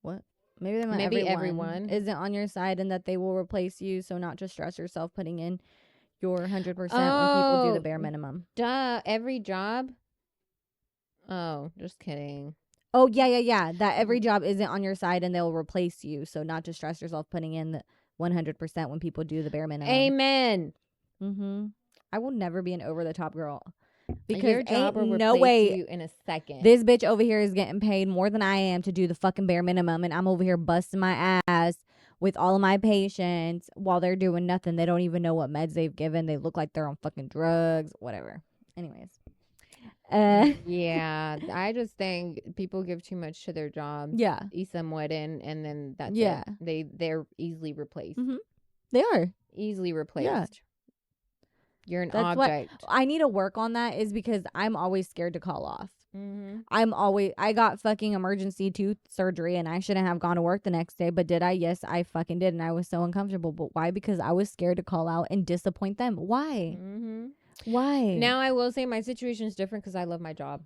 What? Maybe everyone isn't on your side and that they will replace you. So not to stress yourself putting in your 100% when people do the bare minimum. Duh. Every job? Oh, just kidding. Oh, yeah. That every job isn't on your side and they'll replace you. So not to stress yourself putting in the 100% when people do the bare minimum. Amen. I will never be an over the top girl. Because your job will no replace way you in a second. This bitch over here is getting paid more than I am to do the fucking bare minimum. And I'm over here busting my ass with all of my patients while they're doing nothing. They don't even know what meds they've given. They look like they're on fucking drugs, whatever. Anyways. Yeah, I just think people give too much to their job. Yeah. Somewhat in, and then that's it. They're easily replaced. They are. Easily replaced. Yeah. You're an That's object. What I need to work on that is because I'm always scared to call off. I got fucking emergency tooth surgery and I shouldn't have gone to work the next day, but did I? Yes, I fucking did, and I was so uncomfortable. But why? Because I was scared to call out and disappoint them. Why? Why? Now I will say my situation is different because I love my job.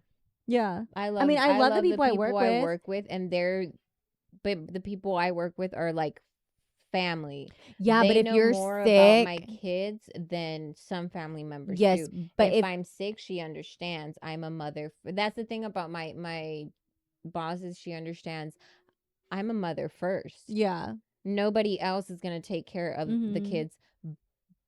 Yeah, I love the people I work with, and but the people I work with are like family. Yeah, but if you're more sick, about my kids than some family members. Yes, do. But if I'm sick, she understands. I'm a mother. That's the thing about my bosses. She understands. I'm a mother first. Yeah. Nobody else is gonna take care of the kids,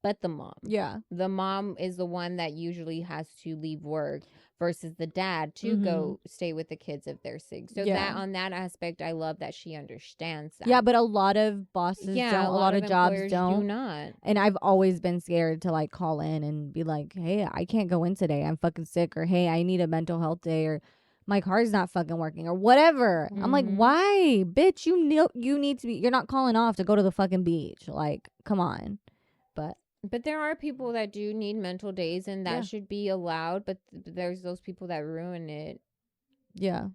but the mom. Yeah. The mom is the one that usually has to leave work versus the dad to go stay with the kids if they're sick. So that on that aspect, I love that she understands that. Yeah, but a lot of bosses don't. A lot of jobs don't. Do not. And I've always been scared to like call in and be like, hey, I can't go in today. I'm fucking sick. Or hey, I need a mental health day. Or my car's not fucking working. Or whatever. I'm like, why? Bitch, you need to be. You're not calling off to go to the fucking beach. Like, come on. But there are people that do need mental days, and that should be allowed. But there's those people that ruin it. Yeah.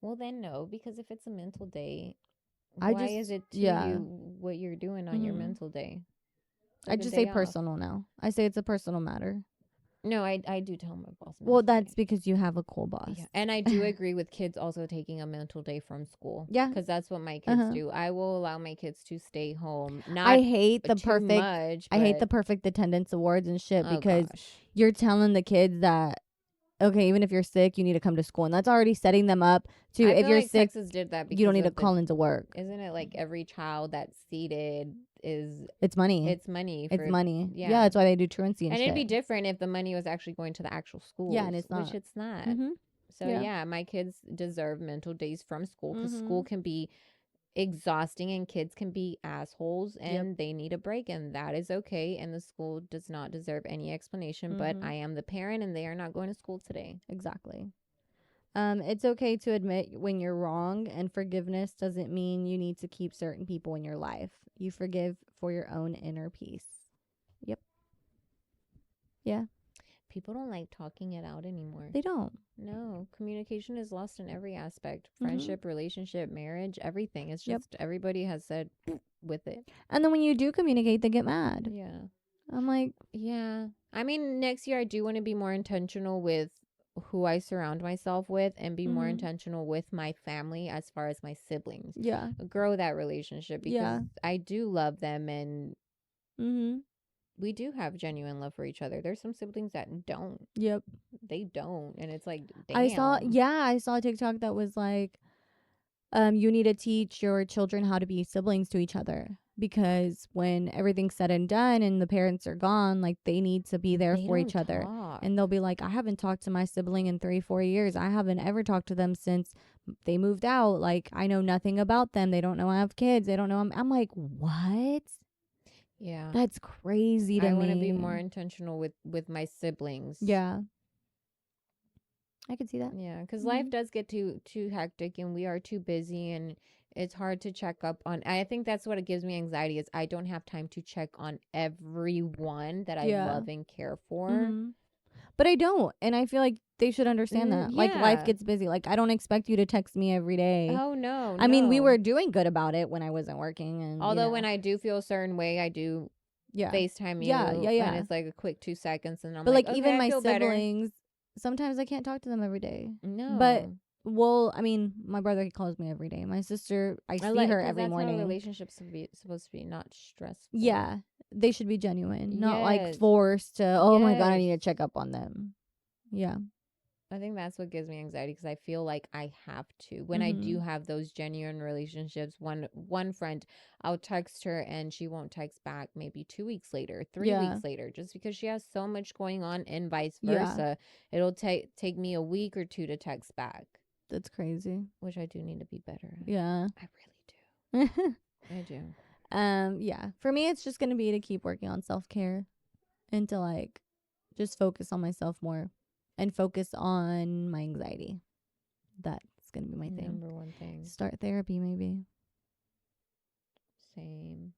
Well, then no, because if it's a mental day, why is it to you what you're doing on your mental day? I just say personal now. I say it's a personal matter. No, I do tell my boss. Well, that's because you have a cool boss. Yeah. And I do agree with kids also taking a mental day from school. Yeah. Because that's what my kids do. I will allow my kids to stay home. I hate the perfect. Much, I hate the perfect attendance awards and shit because you're telling the kids that okay, even if you're sick, you need to come to school. And that's already setting them up to, I if feel you're like sick, Texas did that because you don't need to of the, call into work. isn't it like every child that's seated is It's money. it's money It's for money. yeah. Yeah, that's why they do truancy and and shit. it'd be different if the money was actually going to the actual schools. Yeah, and it's which not. it's not. Mm-hmm. So Yeah. yeah, my kids deserve mental days from school because Mhm. school can be exhausting and kids can be assholes and Yep. they need a break, and that is okay, and the school does not deserve any explanation. But Mhm. I am the parent and they are not going to school today. Exactly. It's okay to admit when you're wrong, and forgiveness doesn't mean you need to keep certain people in your life. You forgive for your own inner peace. Yep. Yeah. People don't like talking it out anymore. They don't. No, communication is lost in every aspect. Mhm. Friendship, relationship, marriage, everything. It's Yep. just everybody has said with it. And then when you do communicate, they get mad. Yeah. I'm like, Yeah. I mean, next year I do want to be more intentional with who I surround myself with and be more Mhm. intentional with my family as far as my siblings. yeah. Grow that relationship because Yeah. I do love them and Mhm. we do have genuine love for each other. There's some siblings that don't. Yep. They don't. And it's like, damn. I saw a TikTok that was like, you need to teach your children how to be siblings to each other, because when everything's said and done and the parents are gone, like, they need to be there They for don't each other. talk. And they'll be like, I haven't talked to my sibling in 3-4 years. I haven't ever talked to them since they moved out. Like, I know nothing about them. They don't know I have kids. They don't know I'm like, what? Yeah. That's crazy to I me. want to be more intentional with my siblings. Yeah. I could see that. Yeah, because life Mhm. does get too hectic and we are too busy and it's hard to check up on. I think that's what it gives me anxiety is I don't have time to check on everyone that I Yeah. love and care for. Mhm. But I don't. And I feel like they should understand that. Like, life Yeah. gets busy. Like, I don't expect you to text me every day. Oh no, I mean, we no. were doing good about it when I wasn't working. And Although when I do feel a certain way, I do yeah, FaceTime you. Yeah, yeah, yeah. And it's like a quick 2 seconds and I'm but like, like okay, even I my feel better. siblings, sometimes I can't talk to them every day. No. But well, I mean, my brother, he calls me every day. My sister, I see her every that's morning. how relationships supposed to be, not stressful. Yeah, they should be genuine, not like Yes. forced to. Oh my god, I Yes. need to check up on them. Yeah. I think that's what gives me anxiety because I feel like I have to. When I do Mhm. have those genuine relationships, one friend, I'll text her and she won't text back maybe 2 weeks later, 3 Yeah. weeks later, just because she has so much going on and vice Yeah. versa. It'll take me a week or two to text back, That's crazy. which I do need to be better at. Yeah. I really do. I do. Yeah. For me, it's just gonna be to keep working on self-care and to like just focus on myself more and focus on my anxiety. That's gonna be my thing. Number one thing. Start therapy, maybe. Same.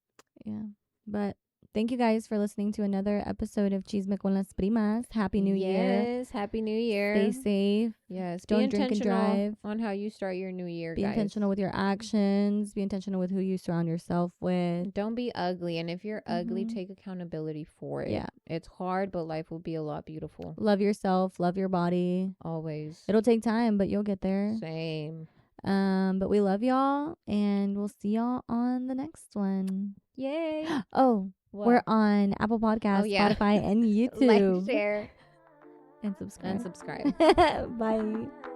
Yeah. But thank you guys for listening to another episode of Chisme con las Primas. Happy New Year. Yes, Happy New Year. Stay safe. Yes, Don't be drink and intentional drive. on how you start your new year, Be guys. intentional with your actions. Be intentional with who you surround yourself with. Don't be ugly, and if you're ugly, Mhm. take accountability for it. Yeah. It's hard, but life will be a lot beautiful. Love yourself. Love your body. Always. It'll take time, but you'll get there. Same. But we love y'all, and we'll see y'all on the next one. Yay. Oh, What? we're on Apple Podcasts, yeah. Spotify, and YouTube. Like, share, and subscribe. and subscribe. Bye.